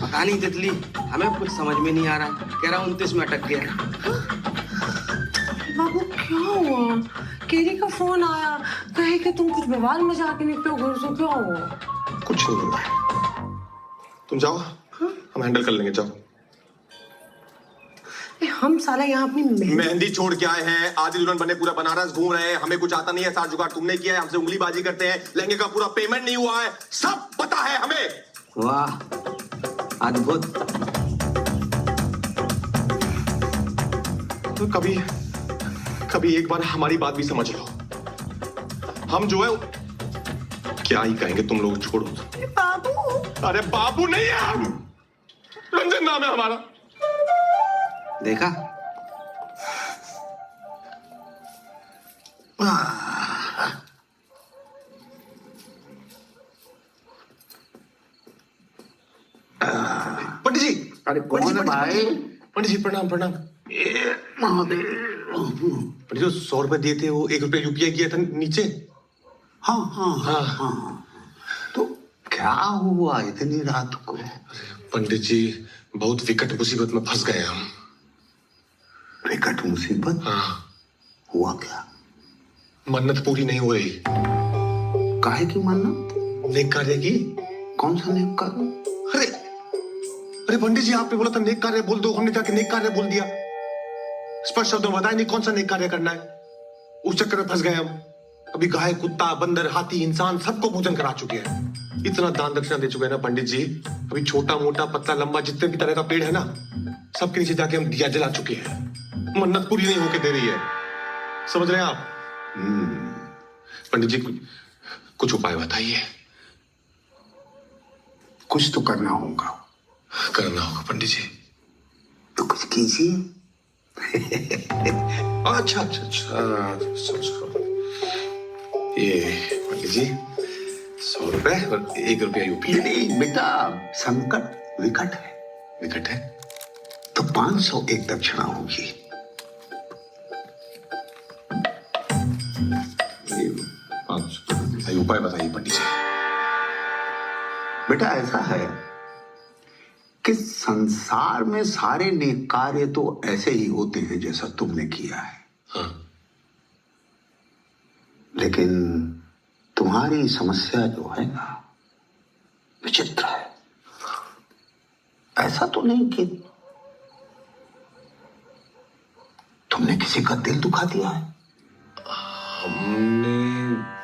पता नहीं तितली, हमें कुछ समझ में नहीं आ रहा। कह रहा 29 में अटक गया। बाबू क्या हुआ? केरी का फोन आया, कहे कि तुम कुछ बवाल मचा के निकलो घर से, क्या हुआ? कुछ नहीं हुआ, तुम जाओ, हम हैंडल कर लेंगे, जाओ। हम साला यहाँ अपनी मेहंदी छोड़ के आए हैं, आधी दुल्हन बने पूरा बनारस घूम रहे हैं, हमें कुछ आता नहीं है, सारा जुगाड़ तुमने किया है, हमसे उंगलीबाजी करते हैं, लहंगे का पूरा पेमेंट नहीं हुआ है, सब पता है हमें। वाह अद्भुत। तो कभी एक बार हमारी बात भी समझ लो। हम जो है क्या ही कहेंगे, तुम लोग छोड़ो। बाबू, अरे बाबू नहीं है हम, रंजन नाम है हमारा। देखा? पंडित जी। अरे कौन है भाई? पंडित जी प्रणाम प्रणाम। महादेव। पंडित जी 100 रुपए दिए थे, वो 1 रुपया यूपीआई किया था नीचे। हाँ हाँ हाँ हाँ। तो क्या हुआ इतनी रात को? पंडित जी बहुत विकट मुसीबत में फंस गए हम। विकट मुसीबत? हाँ। हुआ क्या? मन्नत पूरी नहीं हो रही। काहे की मन्नत? नेक कार्य की। कौन सा नेक कार्य? अरे अरे पंडित जी आपने बोला था नेक कार्य बोल दो, हमने जाके नेक कार्य बोल दिया। स्पष्ट शब्दों में बताया नहीं कौन सा नेक कार्य करना है, उस चक्कर में फंस गए हम। अभी गाय, कुत्ता, बंदर, हाथी, इंसान सबको भोजन करा चुके हैं, इतना दान दक्षिणा दे चुके हैं ना पंडित जी। अभी छोटा मोटा पतला लंबा जितने भी तरह का पेड़ है ना, सबके नीचे जाके हम दिया जला चुके हैं। मन्नत पूरी नहीं होके दे रही है, समझ रहे हैं आप? पंडित जी कुछ उपाय बताइए। कुछ तो करना होगा। करना होगा पंडित जी। तो कुछ कीजिए। अच्छा अच्छा अच्छा, ये पंडित जी 100 रुपए और 1 रुपया यूपी। नहीं बेटा, संकट विकट है। विकट है तो 500 एक दक्षिणा होगी। उपाय बताइए पंडित जी। बेटा ऐसा है कि संसार में सारे नेक कार्य तो ऐसे ही होते हैं जैसा तुमने किया है। हाँ। लेकिन तुम्हारी समस्या जो है ना, विचित्र है। ऐसा तो नहीं कि तुमने किसी का दिल दुखा दिया है? हमने?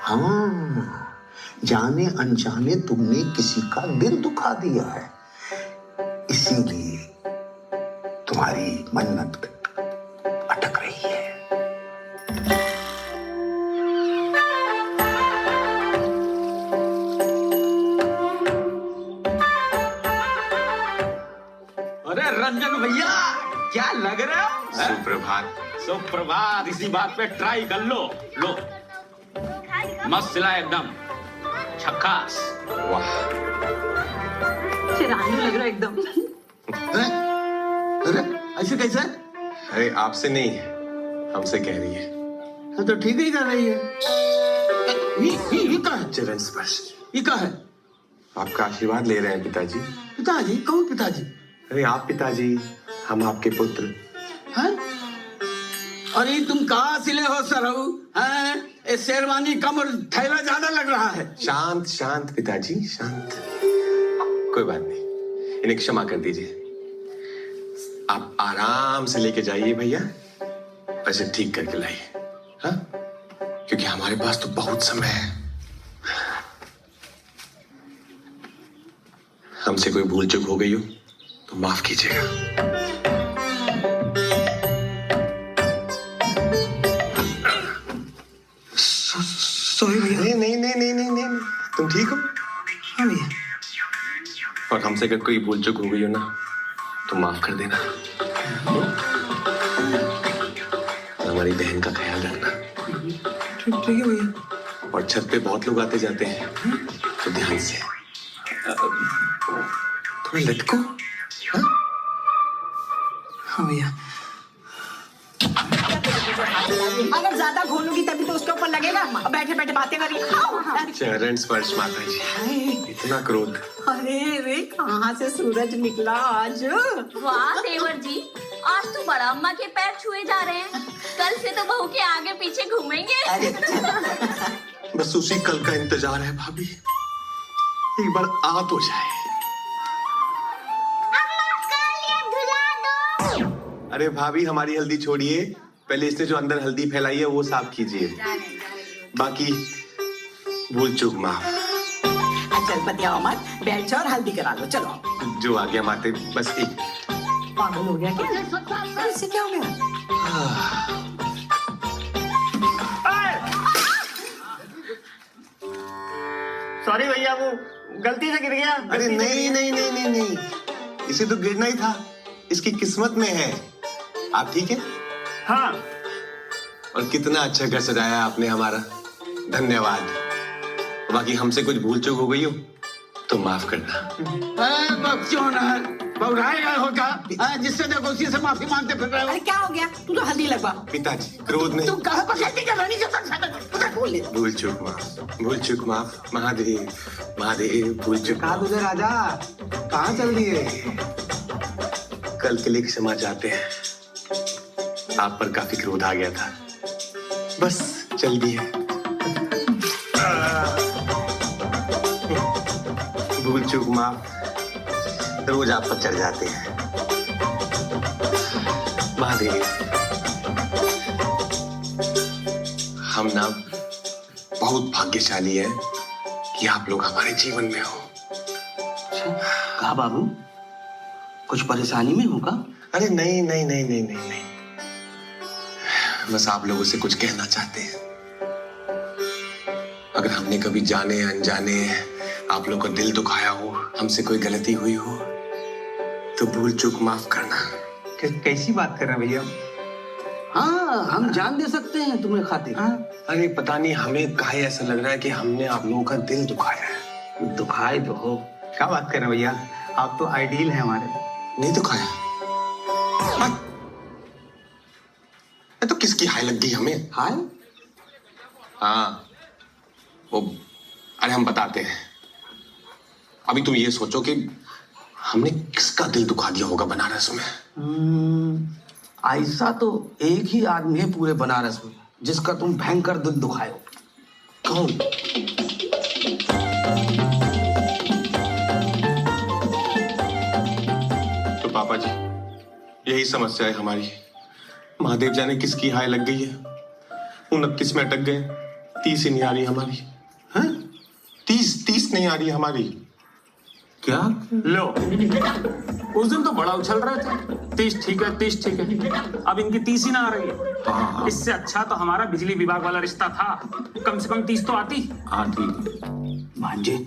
हाँ, जाने अनजाने तुमने किसी का दिल दुखा दिया है, इसीलिए तुम्हारी मन्नत अटक रही है। अरे रंजन भैया, क्या लग रहा है? सुप्रभात। सुप्रभात। इसी बात पे ट्राई कर लो। लो, मस्त सिला एकदम, झक्कास। वाह, रानू लग रहा है एकदम। अरे ऐसे कैसे? अरे आपसे नहीं, हमसे कह रही है। हाँ, तो ठीक ही कर रही है। ये क्या है? चरण स्पर्श। ये क्या है? आपका आशीर्वाद ले रहे हैं पिताजी। पिताजी? कौन पिताजी? अरे आप पिताजी, हम आपके पुत्र। हैं? अरे तुम कहाँ सिले हो सरहू? हैं? ये शेरवानी कम और थैला ज्यादा लग रहा है। शांत शांत पिताजी, शांत। कोई बात नहीं, इन्हें क्षमा कर दीजिए। आप आराम से लेके जाइए भैया, ऐसे ठीक करके लाइए, हाँ? क्योंकि हमारे पास तो बहुत समय है। हमसे कोई भूल चूक हो गई हो तो माफ कीजिएगा। सॉरी भैया। नहीं नहीं नहीं नहीं नहीं नहीं, तुम ठीक हो? हाँ भैया। और हमसे अगर कोई भूल चूक हो गई हो ना तो माफ कर देना। हमारी बहन का ख्याल रखना। ठीक है भैया। और छत पे बहुत लोग आते जाते हैं, तो ध्यान से थोड़ा लटको। हाँ? हाँ भैया। अगर ज्यादा घोलूंगी तभी तो उसके ऊपर लगेगा। बैठे बैठे बातें करिए। चरण स्पर्श माता जी, इतना क्रोध। अरे रे, कहाँ से सूरज निकला आज? वाह देवर जी, आज तो बड़ा अम्मा के पैर छुए जा रहे हैं। कल से तो बहू के आगे पीछे घूमेंगे। बस उसी कल का इंतजार है भाभी, एक बार आ तो जाए। अरे भाभी, हमारी हल्दी छोड़िए, पहले इसने जो अंदर हल्दी फैलाई है वो साफ कीजिए, बाकी भूल चूक माफ। चल बतियाओ मत, बैठ जाओ और हल्दी करा लो। चलो। जो आ गया माते, बस एक। पागल हो गया क्या? इससे क्या हो गया? सॉरी भैया, वो गलती से गिर गया। अरे नहीं नहीं नहीं नहीं नहीं, इसे तो गिरना ही था, इसकी किस्मत में है। आप ठीक है? हाँ। और कितना अच्छा घर सजाया आपने हमारा, धन्यवाद। बाकी हमसे कुछ भूल चूक हो गई हो तो माफ करना। बच्चों बहुराए होगा, जिससे देखो उसी से माफी मांगते फिर रहे हो। अरे क्या हो गया? तू तो हल्दी लगवा। पिताजी क्रोध नहीं। तुम कहाँ पर खेती कर रही हो? भूल चूक माफ, भूल चूक माफ। महादेव महादेव, भूल चूक। कहा तुझे राजा, कहाँ चल दिए? कल के लिए क्षमा चाहते हैं, आप पर काफी क्रोध आ गया था, बस चल दिए। भूल चूक माफ, रोज आप पर चढ़ जाते हैं। महादेव, हम ना बहुत भाग्यशाली हैं कि आप लोग हमारे जीवन में हो। कहा बाबू, कुछ परेशानी में होगा? अरे नहीं नहीं नहीं नहीं नहीं नहीं, बस आप लोगों से कुछ कहना चाहते हैं। अगर हमने कभी जाने अनजाने आप लोग का दिल दुखाया हो, हमसे कोई गलती हुई हो, तो भूल चूक माफ करना। कैसी बात कर रहे हैं भैया? हाँ, हम जान दे सकते हैं तुम्हें खातिर। अरे पता नहीं हमें काहे ऐसा लग रहा है कि हमने आप लोगों का दिल दुखाया है। दुखाए तो हो। क्या बात कर रहे हैं भैया, आप तो आइडियल हैं हमारे। नहीं दुखाया? तो किसकी हाय लग गई हमें? हाय? हाँ वो, अरे हम बताते हैं। अभी तुम ये सोचो कि हमने किसका दिल दुखा दिया होगा बनारस में। ऐसा तो एक ही आदमी है पूरे बनारस में जिसका तुम भयंकर दिल दुखाए हो। कौन? तो पापा जी, यही समस्या है हमारी। महादेव जाने किसकी हाय लग गई है, 29 में अटक गए, 30 ही नहीं आ रही हमारी। हाँ? 30 नहीं आ रही हमारी। क्या लो, उस दिन तो बड़ा उछल रहे थे, 30 ठीक है 30 ठीक है, अब इनकी 30 ही ना आ रही है। इससे अच्छा तो हमारा बिजली विभाग वाला रिश्ता था, कम से कम 30 तो आती। भांजे,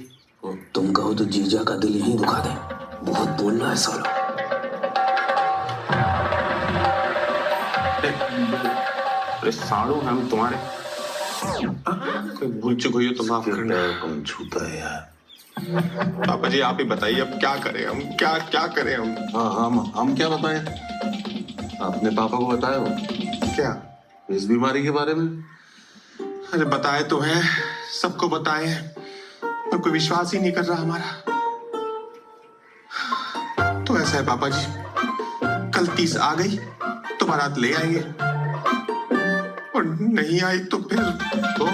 तुम कहो तो जीजा का दिल यहीं दुखा दे, बहुत बोल रहा है साला। अरे साड़ू हम तुम्हारे कोई भूल चुक हुई हो तो माफ करना। कौन छूता है यार? पापा जी आप ही बताइए अब क्या करें हम, क्या क्या करें हम? हाँ हम क्या बताएं? आपने पापा को बताया हो क्या? इस बीमारी के बारे में? अरे बताए तो है, सबको बताए हैं, पर कोई विश्वास ही नहीं कर रहा हमारा। तो ऐसा है पापा जी, कल 30 आ गई तो बारात ले आएंगे, और नहीं आई तो फिर तो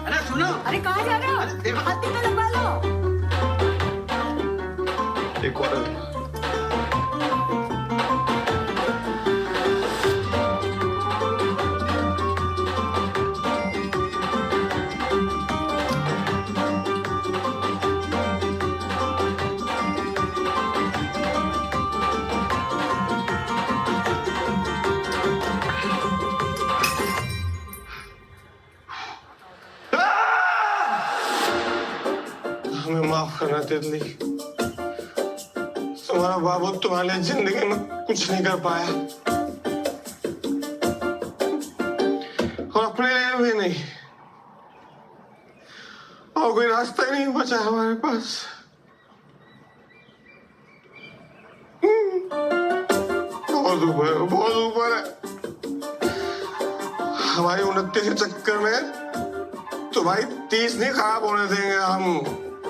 अरे सुनो, अरे कहाँ जा रहे हो? हाथी में लगवा लो। एक और हमें माफ करना तितली, तुम्हारा बाबू तुम्हारे लिए जिंदगी में कुछ नहीं कर पाया, और अपने लिए भी नहीं, और कोई रास्ता ही नहीं बचा हमारे पास। बहुत ऊपर है, बहुत ऊपर है। हमारी उन्नति के चक्कर में तो भाई 30 नहीं खराब होने देंगे, हम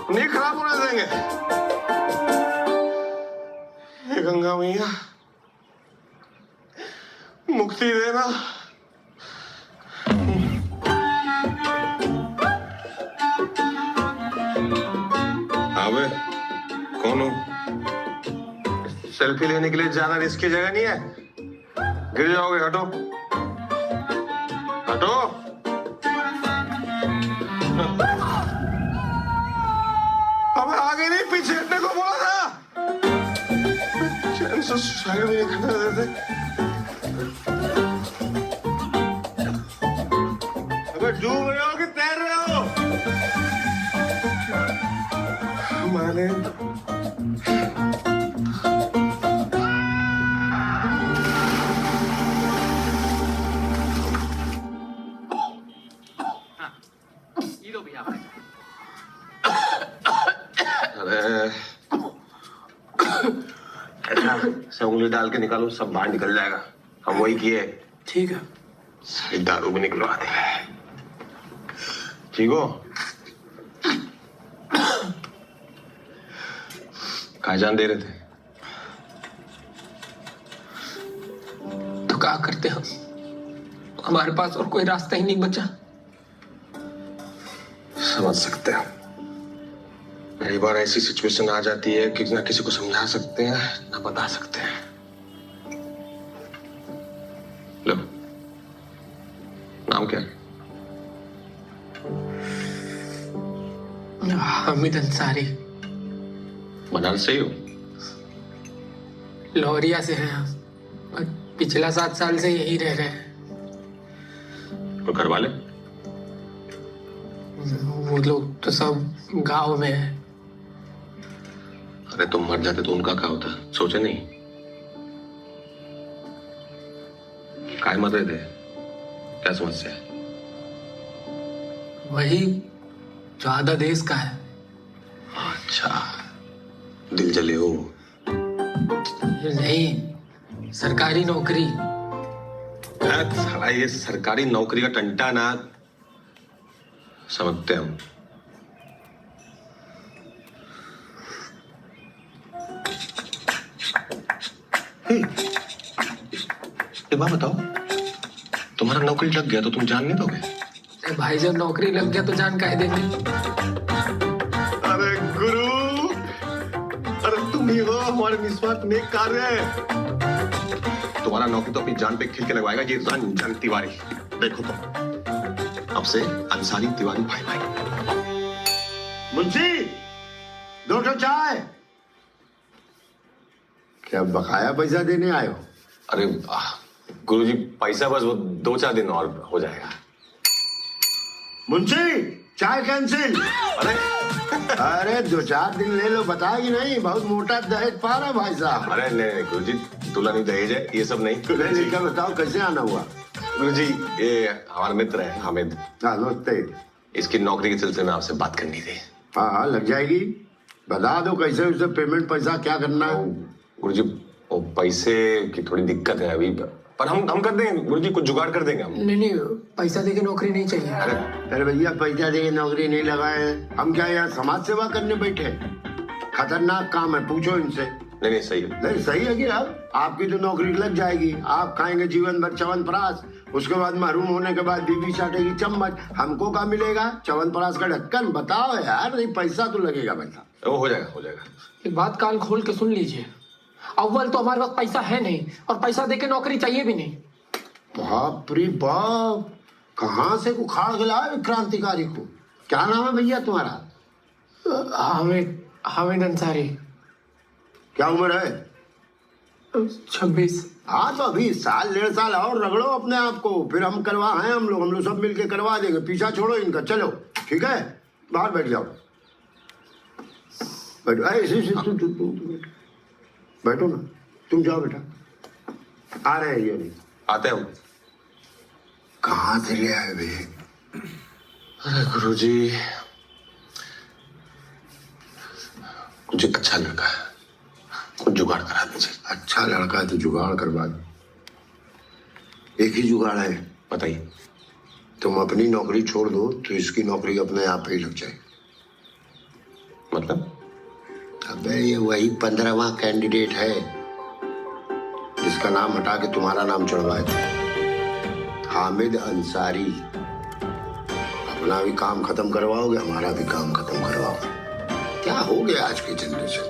नहीं खराब होने देंगे। हे गंगा मैया, मुक्ति देना। अबे कौन हो? सेल्फी लेने के लिए ज्यादा रिस्क की जगह नहीं है, गिर जाओगे। हटो हटो। अबे आगे नहीं पीछे हटने को बोला था। चैन से साइड में नहीं करने देते। अबे डूब रहे हो कि तैर रहे हो? हमारे सब उंगली डाल के निकालो, सब बाहर निकल जाएगा। हम वही किए। ठीक है। सारी दारू भी निकलवा दे। ठीक हो? कहाँ जान दे रहे थे? तो क्या करते हम? हमारे पास और कोई रास्ता ही नहीं बचा। समझ सकते हैं। कई बार ऐसी सिचुएशन आ जाती है कि ना किसी को समझा सकते हैं ना बता सकते हैं। लो, नाम क्या है? हामिद अंसारी। बनारस से ही हो? लौरिया से हैं हम, और पिछला 7 साल से यही रह रहे हैं। और घर वाले? वो लोग तो सब गांव में हैं। अरे तुम मर जाते तो उनका क्या होता? सोचे नहीं? काय मर रहे थे? क्या समस्या है? वही जो आधा देश का है। अच्छा, दिल जले हो? नहीं, सरकारी नौकरी। साला ये सरकारी नौकरी का टंटा ना समझते हम। एक बात बताओ, तुम्हारा नौकरी लग गया तो तुम जान नहीं दोगे? भाई जब नौकरी लग गया तो जान काहे देंगे? अरे गुरु, तुम ही हो हमारे निस्वार्थ नेक कार्य। तुम्हारा नौकरी तो अपनी जान पे खिल के लगवाएगा ये रंजन तिवारी। देखो तुम अब से अंसारी तिवारी भाई भाई। मुंशी 2 चाय। क्या बकाया पैसा देने आए हो? अरे गुरुजी पैसा बस वो 2-4 दिन और हो जाएगा। मुंशी चाय कैंसिल। अरे 2-4 दिन ले लो, बताएगी नहीं, बहुत मोटा दहेज पा रहा भाई साहब। अरे नहीं गुरुजी, दुल्हन दहेज है ये सब नहीं। लेकर बताओ कैसे आना हुआ? गुरुजी ये हमारा मित्र है हामिद। नमस्ते। इसकी नौकरी के सिलसिले में आपसे बात करनी थी। हाँ लग जाएगी, बता दो कैसे उसे पेमेंट पैसा क्या करना है। गुरुजी वो पैसे की थोड़ी दिक्कत है अभी, पर हम कर देंगे गुरुजी, कुछ जुगाड़ कर देंगे हम। नहीं पैसा देके नौकरी नहीं चाहिए। अरे भैया पैसा देके नौकरी नहीं लगाए, हम क्या यहाँ समाज सेवा करने बैठे? खतरनाक काम है, पूछो इनसे। नहीं सही है। नहीं सही है कि आपकी तो नौकरी लग जाएगी, आप खाएंगे जीवन भर च्यवनप्राश, उसके बाद महरूम होने के बाद बीवी चाटेगी चम्मच, हमको क्या मिलेगा? च्यवनप्राश का ढक्कन। बताओ यार, नहीं पैसा तो लगेगा पैसा। वो हो जाएगा। एक बात कान खोल के सुन लीजिए, अव्वल तो हमारे पास पैसा है नहीं, और पैसा देके नौकरी चाहिए भी नहीं। बाप रे बाप, कहाँ से उखाड़ के लाए क्रांतिकारी को? क्या नाम है भैया तुम्हारा? हामिद अंसारी। क्या उम्र है? 26। हाँ तो अभी 1.5 साल और रगड़ो अपने आप को, फिर हम लोग सब मिलके करवा देंगे। पीछा छोड़ो इनका, चलो ठीक है, बाहर बैठ जाओ। बैठो, बैठो ना, तुम जाओ बेटा। आ रहे हैं ये नहीं आते हम। कहाँ से ले आए वे? अरे गुरुजी कुछ अच्छा लड़का है, कुछ जुगाड़ करा दीजिए। अच्छा लड़का है तो जुगाड़ करवा दो। एक ही जुगाड़ है, बताइए। तुम अपनी नौकरी छोड़ दो तो इसकी नौकरी अपने आप ही लग जाए। मतलब? अबे ये वही 15वां कैंडिडेट है जिसका नाम हटा के तुम्हारा नाम चढ़वाए थे, हामिद अंसारी। अपना भी काम खत्म करवाओगे, हमारा भी काम खत्म करवाओगे। क्या हो गया आज की जनरेशन?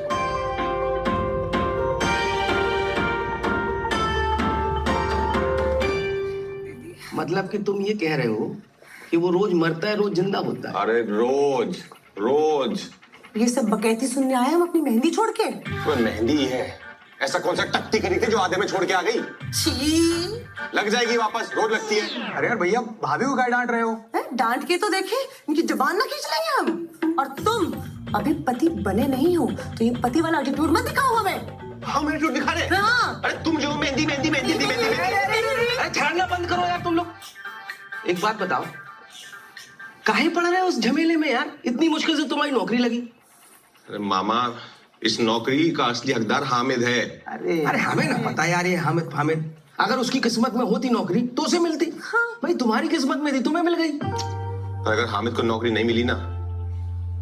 मतलब कि तुम ये कह रहे हो कि वो रोज मरता है रोज जिंदा होता है? अरे रोज ये सब बकैती सुनने आए हम अपनी मेहंदी छोड़ के? वो मेहंदी है, ऐसा कौन सा टट्टी करी थी जो आधे में छोड़ के आ गई? छी, लग जाएगी वापस, रोज लगती है। अरे यार भैया, भाभी को क्या डांट रहे हो? डांट के तो देखे, इनकी जुबान ना खींच लेंगे हम। और तुम अभी पति बने नहीं हो तो ये पति वाला एटीट्यूड मत दिखाओ हमें। हम एटीट्यूड दिखा रहे? हाँ। अरे तुम जो मेहंदी। अरे ठहरना बंद करो यार तुम लोग। एक बात बताओ, काहे पड़ रहे हो उस झमेले में यार? इतनी मुश्किल से तुम्हारी नौकरी लगी। अरे मामा, इस नौकरी का असली हकदार हामिद है। अरे हमें ना पता यार ये हामिद। अगर उसकी किस्मत में होती नौकरी तो उसे मिलती। हाँ। भाई तुम्हारी किस्मत में थी, तुम्हें मिल गई। पर अगर हामिद को नौकरी नहीं मिली ना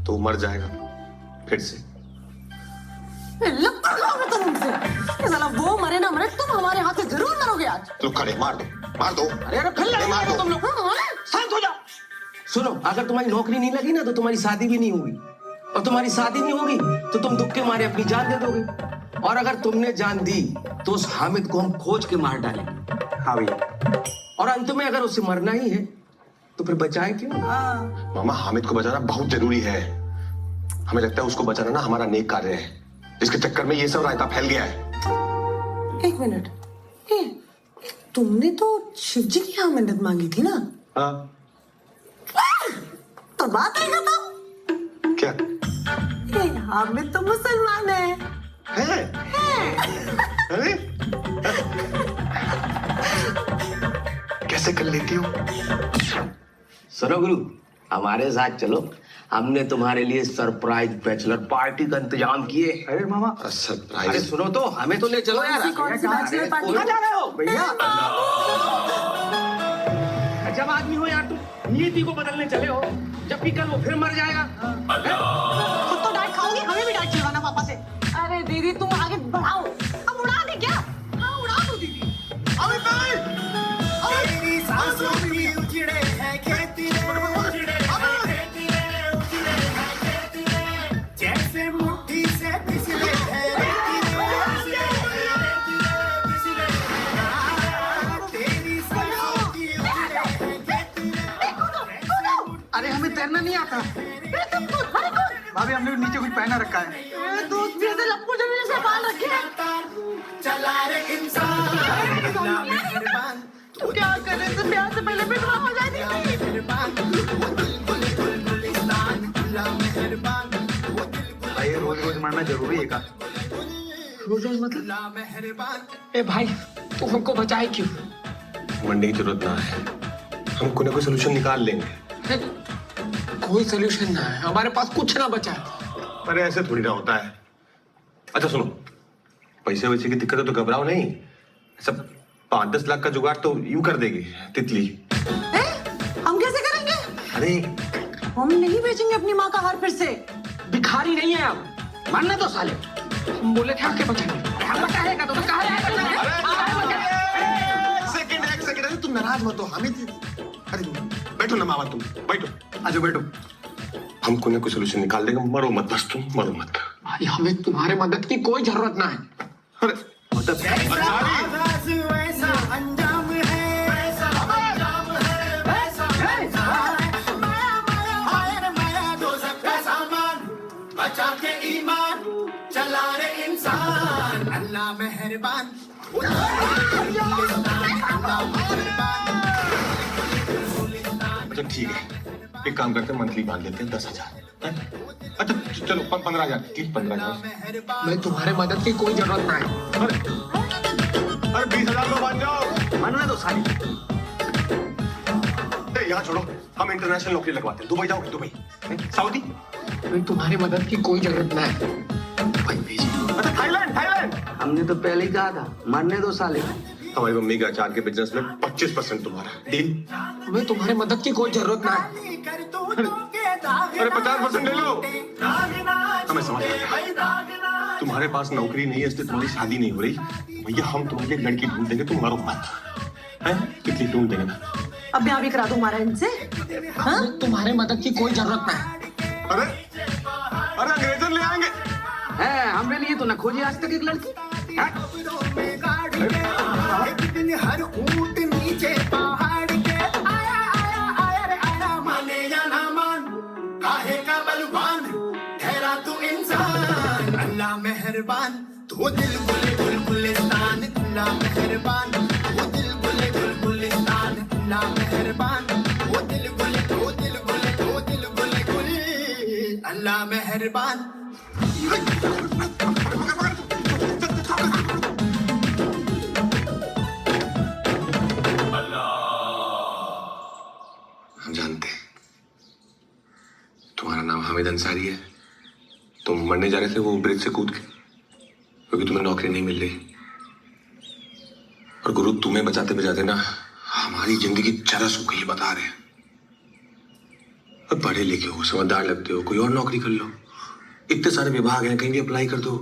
तो वो मर जाएगा फिर से। वो मरे ना मरे, तुम हमारे हाथ से जरूर मरोगे आज। तो खड़े मार दो। अरे फिर मार दो तुम लोग। शांत हो जाओ। सुनो, अगर तुम्हारी नौकरी नहीं लगी ना तो तुम्हारी शादी भी नहीं होगी, और तुम्हारी शादी नहीं होगी तो तुम दुख के मारे अपनी जान दे दोगे, और अगर तुमने जान दी तो उस हामिद को हम खोज के मार डालेंगे। हाँ भैया। और अंत में अगर उसे मरना ही है तो फिर बचाए क्यों? मामा, हामिद को बचाना बहुत जरूरी है। हमें लगता है उसको बचाना ना हमारा नेक कार्य है, जिसके चक्कर में ये सब रायता फैल गया है। एक मिनट, तुमने तो शिव जी की यहाँ मन्नत मांगी थी ना? हाँ। तो बात है खत्म। क्या? हामिद तो मुसलमान है। अरे कैसे कर लेती हो? सुनो गुरु, हमारे साथ चलो, हमने तुम्हारे लिए सरप्राइज बैचलर पार्टी का इंतजाम किए। अरे मामा, सरप्राइज? अरे सुनो तो, हमें तो ले चलो यार। कौन सी बैचलर पार्टी? कहाँ जा रहे हो भैया? जब आदमी हो यार, तुम नीति को बदलने चले हो, जबकि कल वो फिर मर जाएगा। खुद तो डांट खाओगी, हमें भी डांट खिलवाना पापा से। अरे दीदी तुम आगे बढ़ाओ। अब उड़ा दे क्या? हाँ उड़ा दो दीदी। तेरी सांसों में उजड़े हैं खेती रे, जैसे मुट्ठी से पिसले हैं अभी हमने नीचे कुछ पहना रखा है। दोस्त भी ऐसे लपकू जमीन से बाल रखे हैं। चला रे इंसान अल्लाह मेहरबान तो क्या करे, तो ब्याह से पहले विधवा हो जाती थी। भाई रोज रोज मरना जरूरी है का? रोज रोज मतलब? ए भाई तू हमको बचाए क्यों? मरने की जरूरत ना है, हम कोई ना कोई सोल्यूशन निकाल लेंगे। कोई सोल्यूशन ना है, हमारे पास कुछ ना बचा है। पर ऐसे थोड़ी ना होता है। अच्छा सुनो, पैसे वैसे की दिक्कत है तो घबराओ नहीं, सब 5-10 लाख का जुगाड़ तो यूं कर देगी तितली। हम कैसे करेंगे? अरे हम नहीं बेचेंगे अपनी माँ का हार फिर से। भिखारी नहीं है हम, मरने दो साले। हम बोले थे आके बचाने, हम बचाएगा तो कहा एक सेकंड, अरे तुम नाराज मत हो, हमें अरे बैठो ना मामा, तुम बैठो, आजो बैठो, हम कोई ना कोई सोल्यूशन निकाल देंगे। मरो मत बस, तुम मरो मत। भाई हमें तुम्हारे मदद की कोई जरूरत ना है। अरे मदद वैसा अंजाम है, वैसा अंजाम है, वैसा माया दो सबका सामान, बचा के ईमान, चला रे इंसान अल्लाह मेहरबान। अच्छा ठीक है, एक काम करते हैं, मंथली बांध देते हैं 10,000। अच्छा चलो 15,000, प्लीज 15,000। मैं तुम्हारे मदद की कोई जरूरत ना है। अरे 20,000 को बांध जाओ, मरने दो साले। यहाँ छोड़ो, हम इंटरनेशनल नौकरी लगवाते हैं। दुबई जाओगे? Dubai, Saudi? मैं तुम्हारी मदद की कोई जरूरत ना है। भाई भेजिए। अच्छा थाईलैंड। हमने तो पहले ही कहा था मरने दो साले। हमारी मम्मी के अचार के बिजनेस में 25% तुम्हारा डील। हमें तुम्हारी मदद की कोई जरूरत ना है। अरे 50% ले लो। हमें समझ आता है, तुम्हारे पास नौकरी नहीं है इसलिए तुम्हारी शादी नहीं हो रही। भैया हम तुम्हारे लिए लड़की ढूंढ देंगे, तुम मरो मत। हैं? कितनी ढूंढ देंगे ना? अब ब्याह भी करा दूं हमारा इनसे। हमें तुम्हारे मदद की कोई जरूरत ना है। अरे अंग्रेजन ले आएंगे। है हमने लिए तो ना खोजी आज तक एक लड़की। हर ऊंट नीचे पहाड़ के आया रे आया, माने या ना मान, काहे का बलवान, ठहरा तू इंसान अल्लाह मेहरबान। तू दिल गुले गुलगुलिस्तान अल्लाह मेहरबान, वो दिल गुले गुलगुलिस्तान अल्लाह मेहरबान, वो दिल गुले गुल अल्लाह मेहरबान। हम जानते हैं तुम्हारा नाम हामिद अंसारी है। तुम मरने जा रहे थे वो ब्रिज से कूद के, क्योंकि तुम्हें नौकरी नहीं मिल रही। और गुरु तुम्हें बचाते बचाते ना हमारी जिंदगी चरस हो गई, बता रहे हैं। अब पढ़े लिखे हो, समझदार लगते हो, कोई और नौकरी कर लो। इतने सारे विभाग हैं, कहीं भी अप्लाई कर दो।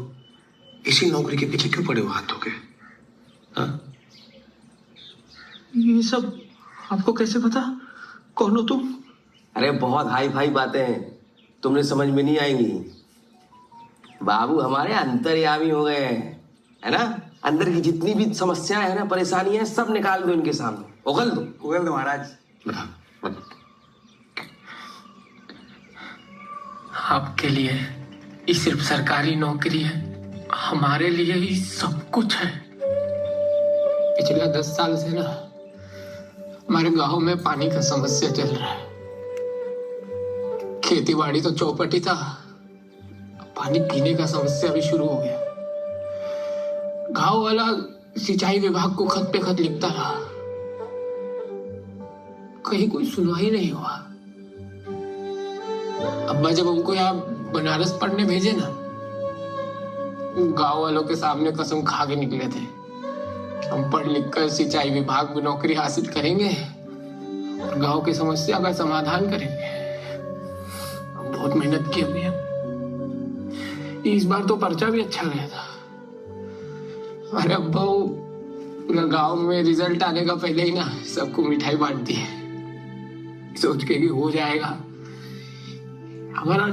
इसी नौकरी के पीछे क्यों पड़े हो हाथ धो के? ये सब आपको कैसे पता? कौन हो तुम? अरे बहुत हाई फाई बातें हैं, तुमने समझ में नहीं आएंगी। बाबू हमारे अंतर्यामी हो गए हैं, है ना? अंदर की जितनी भी समस्याएं हैं ना, परेशानियां, सब निकाल दो इनके सामने, उगल दो महाराज। आपके लिए ये सिर्फ सरकारी नौकरी है, हमारे लिए ही सब कुछ है। पिछले 10 साल से ना हमारे गांव में पानी का समस्या चल रहा है। खेती बाड़ी तो चौपट ही था, पानी पीने का समस्या भी शुरू हो गया। गांव वाला सिंचाई विभाग को खत पे खत लिखता रहा, कहीं कोई सुनवाई नहीं हुआ। अब्बा जब हमको यहाँ बनारस पढ़ने भेजे ना, गांव वालों के सामने कसम खा के निकले थे, हम पढ़ लिख कर सिंचाई विभाग में नौकरी हासिल करेंगे और गांव की समस्या का समाधान करेंगे। बहुत मेहनत की अभी। इस बार तो पर्चा भी अच्छा गया था। अरे अब्बा पूरा गांव में रिजल्ट आने का पहले ही ना सबको मिठाई बांट दी है, सोच के कि हो जाएगा हमारा,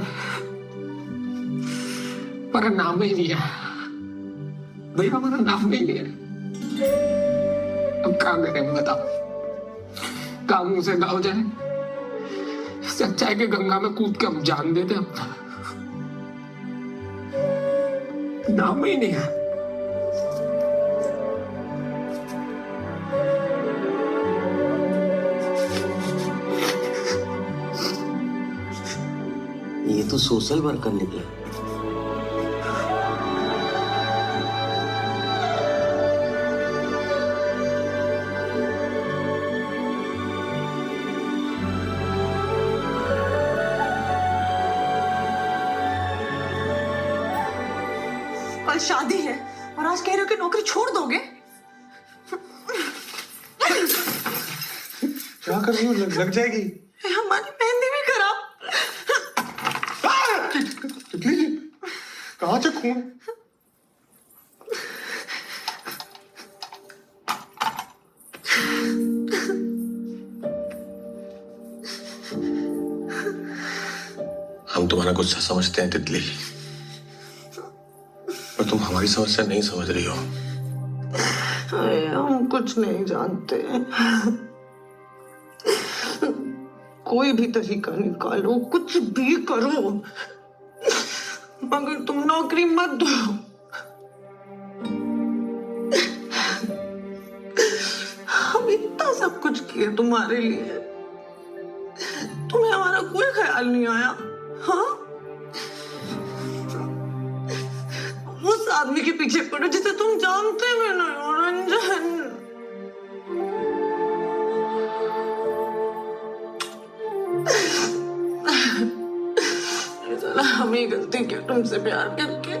पर नाम नहीं लिया भैया, हमारा नाम नहीं लिया। अब क्या करें बताओ? गाँव से गाँव जाए, सच्चाई के गंगा में कूद के हम जान देते अपना। नाम ही नहीं है। ये तो सोशल वर्कर निकला। कल शादी है और आज कह रहे हो कि नौकरी छोड़ दोगे? क्या कर रही हो? लग जाएगी। हमारी मेहंदी भी खराब। तितली जी, कहाँ से खून? हम तुम्हारा गुस्सा समझते हैं तितली, पर तुम हमारी समस्या नहीं समझ रही हो। हम कुछ नहीं जानते। कोई भी तरीका निकालो, कुछ भी करो, मगर तुम नौकरी मत दो। हम इतना सब कुछ किए तुम्हारे लिए, तुम्हें हमारा कोई ख्याल नहीं आया? हाँ, उस आदमी के पीछे पड़ो जिसे तुम जानते भी नहीं हो, रंजन। हमें गलती की तुमसे प्यार करके।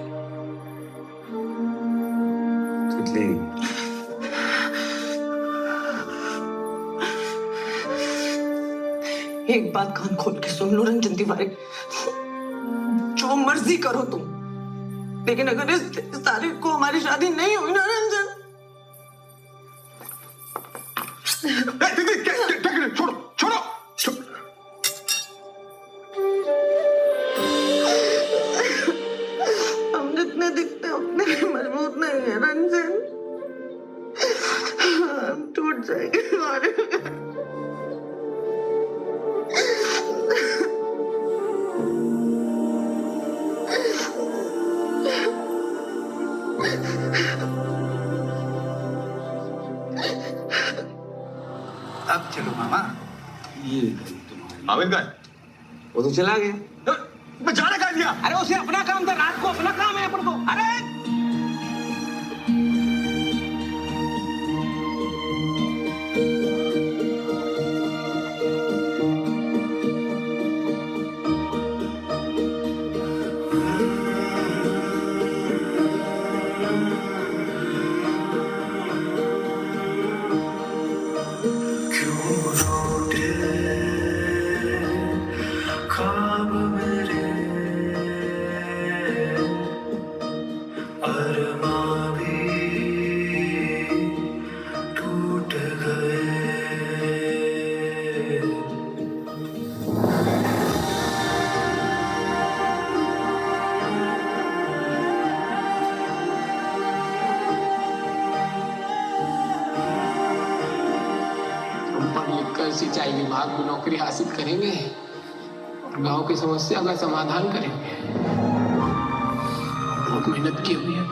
तितली, एक बात कान खोल के सुन लो रंजन तिवारी, जो मर्जी करो तुम, लेकिन अगर इस तारीख को हमारी शादी नहीं हुई ना रंजन। छोड़ो छोड़ो। हम जितने दिखते हैं उतने भी मजबूत नहीं है रंजन। हम टूट जाएंगे हमारे। अब चलो मामा। ये आमिर का है? वो तो चला गया। मैं जाने का दिया। अरे उसे अपना काम था, रात को अपना काम है अपन को। अरे ख्वाब मेरे अरमां भी टूट गए। हम पढ़ लिख कर सिंचाई विभाग में नौकरी हासिल करेंगे और गांव की समस्या का समाधान करेंगे। बहुत मेहनत की हुई है।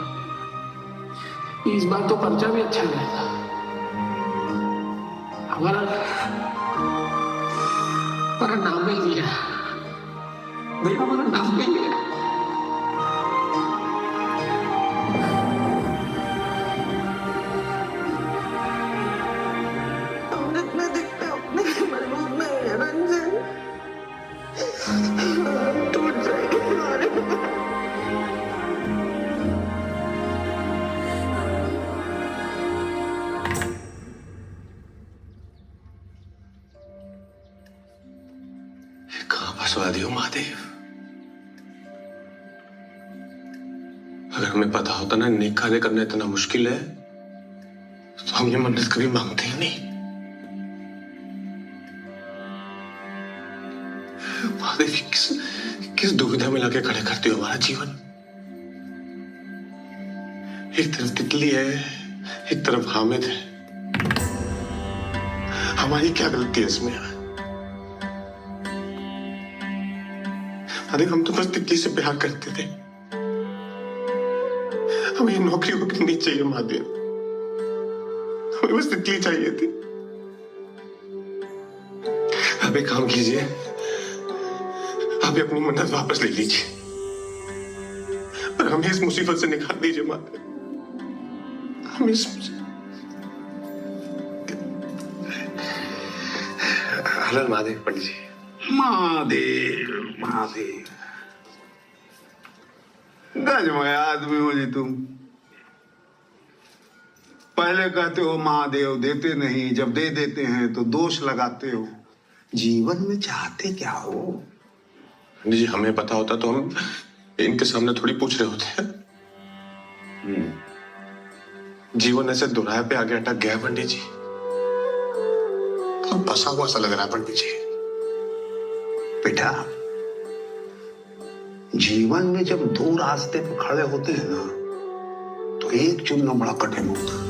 इस बार तो पर्चा भी अच्छा गया था। हमारा पर नाम नहीं लिया भैया, हमारा नाम नहीं लिया। हम जितने दिखते हैं उतने भी मजबूत नहीं है रंजन। हम टूट जाएंगे हमारे। कहाँ फंसवा दियो महादेव। अगर हमें पता होता ना नेक खाने करना इतना मुश्किल है तो हम ये मन्नत कभी मांगते ही नहीं। महादेव, किस दुविधा में लाके खड़े करते हो हमारा जीवन। एक तरफ तितली है, एक तरफ हामिद है। हमारी क्या गलती है इसमें? अरे हम तो बस तितली से प्यार करते थे, हमें ये नौकरी वोकरी नहीं चाहिए महादेव, हमें बस तितली चाहिए थी। आप एक काम कीजिए, आप अपनी मन्नत वापस ले लीजिए और हमें इस मुसीबत से निकाल दीजिए महादेव, हमें इस हलन महादेव पंडित जी। महादेव महादेव, गजमय आदमी हो जी तुम। पहले कहते हो महादेव देते नहीं, जब दे देते हैं तो दोष लगाते हो। जीवन में चाहते क्या हो? पंडित जी हमें पता होता तो हम इनके सामने थोड़ी पूछ रहे होते हैं। जीवन ऐसे दोराहे पे आगे अटक गया पंडित जी, तो फंसा हुआ सा लग रहा है पंडित जी। बेटा, जीवन में जब दो रास्ते पे खड़े होते हैं ना, तो एक चुनना बड़ा कठिन होता है।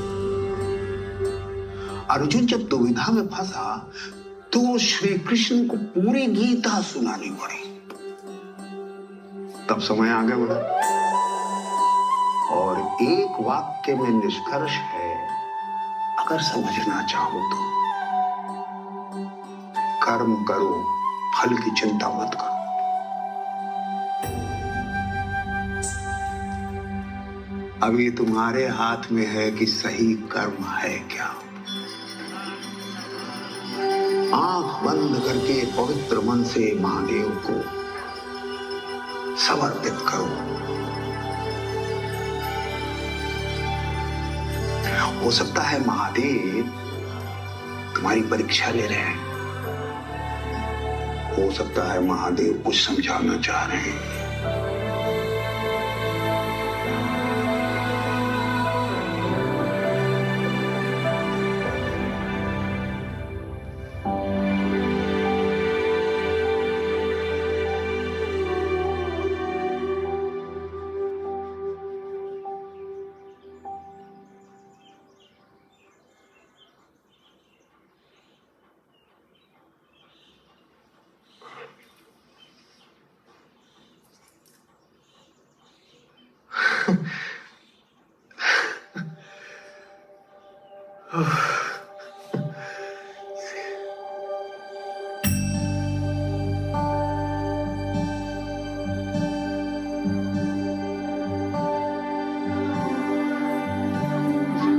अर्जुन जब दुविधा में फंसा तो श्री कृष्ण को पूरी गीता सुनानी पड़ी, तब समय आगे बढ़ा। और एक वाक्य में निष्कर्ष है, अगर समझना चाहो तो कर्म करो, फल की चिंता मत करो। अब ये तुम्हारे हाथ में है कि सही कर्म है क्या। आंख बंद करके पवित्र मन से महादेव को समर्पित करो। हो सकता है महादेव तुम्हारी परीक्षा ले रहे हैं, हो सकता है महादेव कुछ समझाना चाह रहे हैं।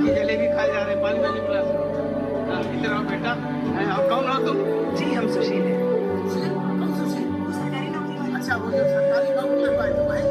जलेबी खाए जा रहे, पानी वाली गिलास। इधर आओ बेटा। आप कौन हो तुम? जी हम सुशील हैं। कौन सुशील? अच्छा, वो जो सरकारी नौकरी लग पाए तुम है?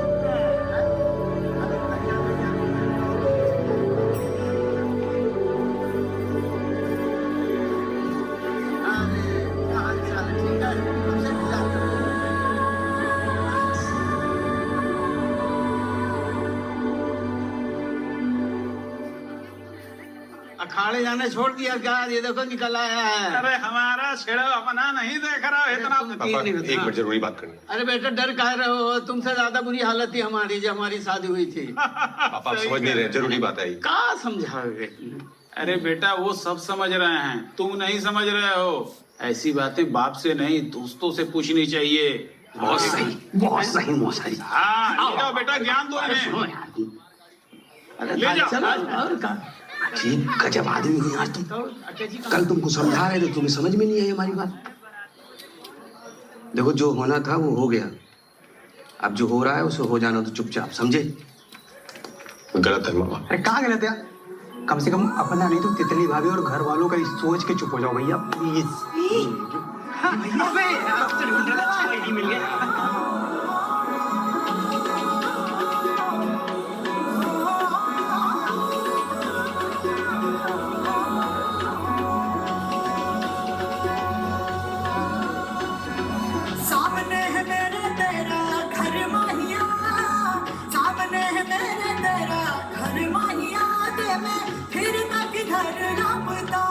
अखाड़े जाने छोड़ दिया क्या? ये देखो निकल आया है। अरे हमारा छेड़ा अपना नहीं देख रहा हो इतना। पापा एक मिनट जरूरी बात करनी है। अरे बेटा डर कह रहे हो? तुमसे ज्यादा बुरी हालत थी हमारी जब हमारी शादी हुई थी। पापा आप समझ नहीं रहे, जरूरी बात है। क्या समझाओगे? अरे बेटा वो सब समझ रहे हैं, तुम नहीं समझ रहे हो। ऐसी बातें बाप से नहीं दोस्तों से पूछनी चाहिए। बहुत सही, बहुत सही मौसाई। हाँ ले जाओ बेटा, ज्ञान दो इन्हें। अरे ले जाओ। चलो और का अजीब गजब आदमी हुई आज तुम। कल तुमको समझा रहे थे, तुम्हें समझ में नहीं आई हमारी बात। देखो जो होना था वो हो गया, अब जो हो रहा है उसे हो जाना तो चुपचाप, समझे? गलत है मामा। अरे कहाँ गलत है? कम से कम अपना नहीं तो तितली भाभी और घर वालों का सोच के चुप हो जाओ भैया प्लीज। मिल गया। सामने है मेरे तेरा घर माहिया, सामने है मेरे तेरा घर माहिया, ते मैं फिर तक घर रबता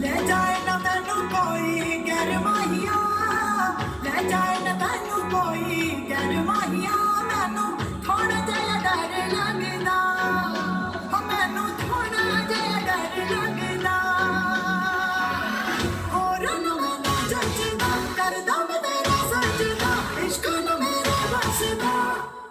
ले जाए ना तैनू कोई गैर माहिया, ले जाए ना तैनू कोई गैर माहिया, मैनू थोड़ा जया डर लगदा, मैनू थोड़ा जया डर लगदा। और ना मैं जचदा करदा मैं तेरा सजदा, इश्क न मेरा बसदा।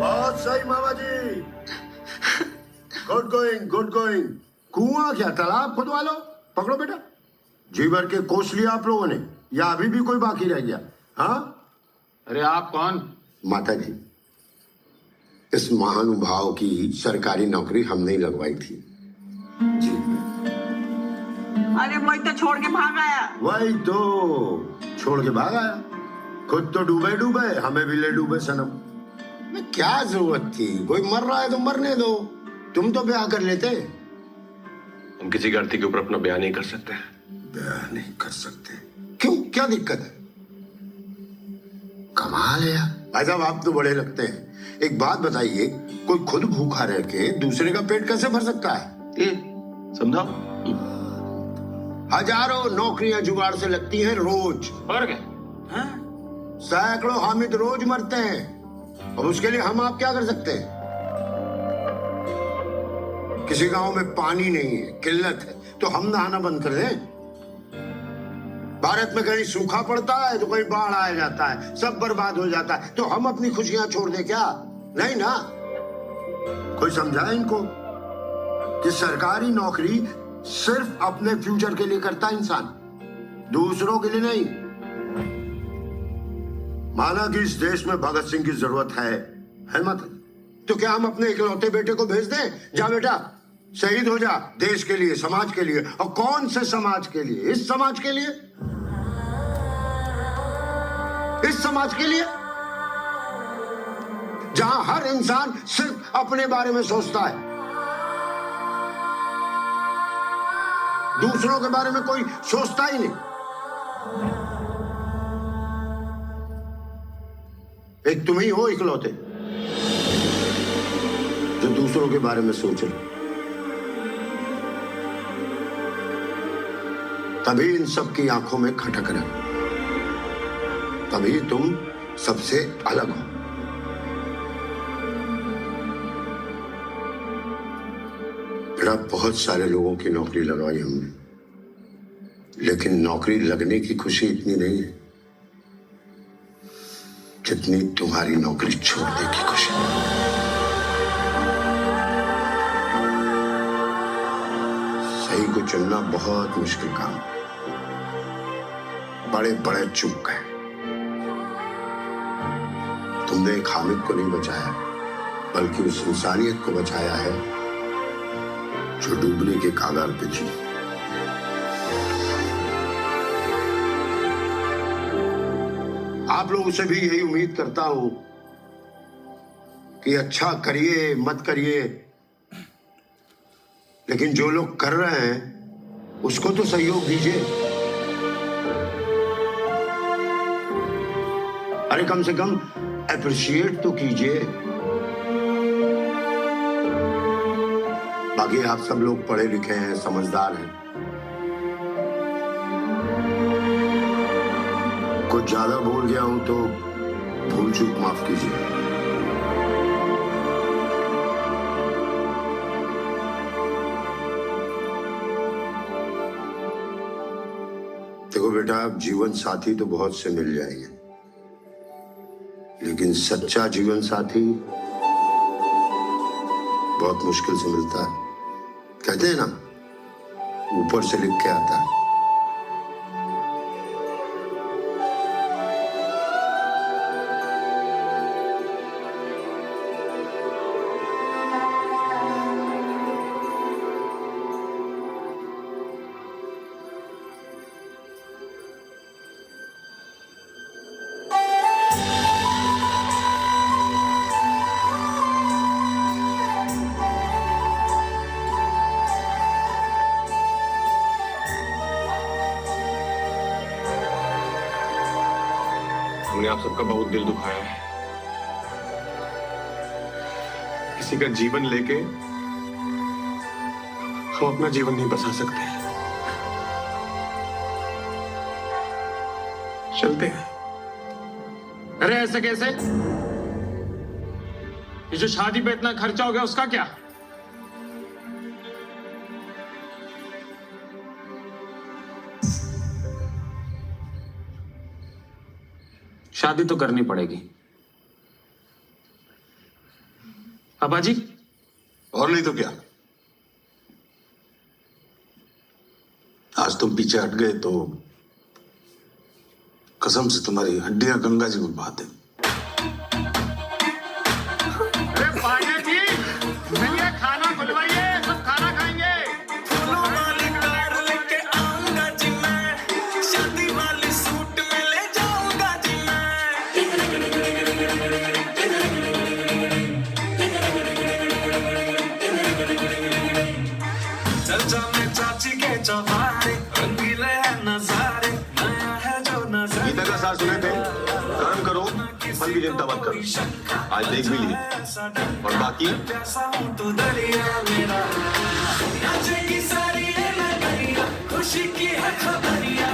बहुत सही मामा जी, गुड गोइंग गुड गोइंग। कुआं क्या तालाब खुदवा लो, पकड़ो बेटा। जी भर के कोस लिया आप लोगों ने, या अभी भी कोई बाकी रह गया? हाँ अरे आप कौन? माता जी, इस महानुभाव की सरकारी नौकरी हमने ही लगवाई थी जी। अरे वही तो छोड़ के भाग आया। वही तो छोड़ के भाग आया, खुद तो डूबे डूबे हमें भी ले डूबे सनम। मैं क्या जरूरत थी, कोई मर रहा है तो मरने दो, तुम तो ब्याह कर लेते। हम किसी गलती के ऊपर अपना बयान नहीं कर सकते। ब्याह नहीं कर सकते? क्यों, क्या दिक्कत है? कमाल है यार। भाई साहब आप तो बड़े लगते हैं। एक बात बताइए, कोई खुद भूखा रह के दूसरे का पेट कैसे भर सकता है? ये समझाओ। हजारों नौकरियां जुगाड़ से लगती हैं रोज, और क्या? सैकड़ों हामिद रोज मरते हैं, और उसके लिए हम आप क्या कर सकते हैं? किसी गांव में पानी नहीं है, किल्लत है, तो हम नहाना बंद कर दें? भारत में कहीं सूखा पड़ता है तो कहीं बाढ़ आ जाता है, सब बर्बाद हो जाता है, तो हम अपनी खुशियां छोड़ दें क्या? नहीं ना। कोई समझाए इनको कि सरकारी नौकरी सिर्फ अपने फ्यूचर के लिए करता है इंसान, दूसरों के लिए नहीं। माना कि इस देश में भगत सिंह की जरूरत है मत, तो क्या हम अपने इकलौते बेटे को भेज दें, जा बेटा शहीद हो जा देश के लिए, समाज के लिए? और कौन से समाज के लिए? इस समाज के लिए, इस समाज के लिए जहां हर इंसान सिर्फ अपने बारे में सोचता है, दूसरों के बारे में कोई सोचता ही नहीं। एक तुम ही हो इकलौते जो दूसरों के बारे में सोच रहे। तभी इन सब की आंखों में खटक रहे, तभी तुम सबसे अलग हो। बेटा बहुत सारे लोगों की नौकरी लगवाई हमने, लेकिन नौकरी लगने की खुशी इतनी नहीं है जितनी तुम्हारी नौकरी छोड़ने की खुशी। सही को चुनना बहुत मुश्किल काम, बड़े बड़े चूक गए। तुमने एक हामिद को नहीं बचाया, बल्कि उस इंसानियत को बचाया है जो डूबने के कागार पे थी। आप लोगों से भी यही उम्मीद करता हूं कि अच्छा करिए मत करिए, लेकिन जो लोग कर रहे हैं उसको तो सहयोग दीजिए। अरे कम से कम अप्रिशिएट तो कीजिए। बाकी आप सब लोग पढ़े लिखे हैं, समझदार हैं, कुछ ज्यादा बोल गया हूं तो भूल चूक माफ कीजिए। देखो बेटा, जीवन साथी तो बहुत से मिल जाएंगे, लेकिन सच्चा जीवन साथी बहुत मुश्किल से मिलता है। कहते हैं ना, ऊपर से लिख के आता है। हमने आप सबका बहुत दिल दुखाया है। किसी का जीवन लेके हम अपना जीवन नहीं बचा सकते। चलते हैं। अरे ऐसे कैसे? ये जो शादी पे इतना खर्चा हो गया उसका क्या? शादी तो करनी पड़ेगी, पापा जी। और नहीं तो क्या, आज तुम पीछे हट गए तो कसम से तुम्हारी हड्डियां गंगा जी में बहा दें। अरे पांडे जी, चलिए खाना खुलवाइए, सब खाना खाएंगे। फूलों वाली कार लेके आऊंगा जी मैं, शादी वाली सूट में ले जाऊंगा जी मैं। चर्चा में चाची के चौबारे, रंगीले हैं नजारे, नया है जो नजारा। गीता का सार सुने थे, कर्म करो फल की चिंता मत करो। आज देख भी लिए और बाकी तू दरिया मेरा, नाचेगी सारी ये नगरिया, खुशी की है खबरिया।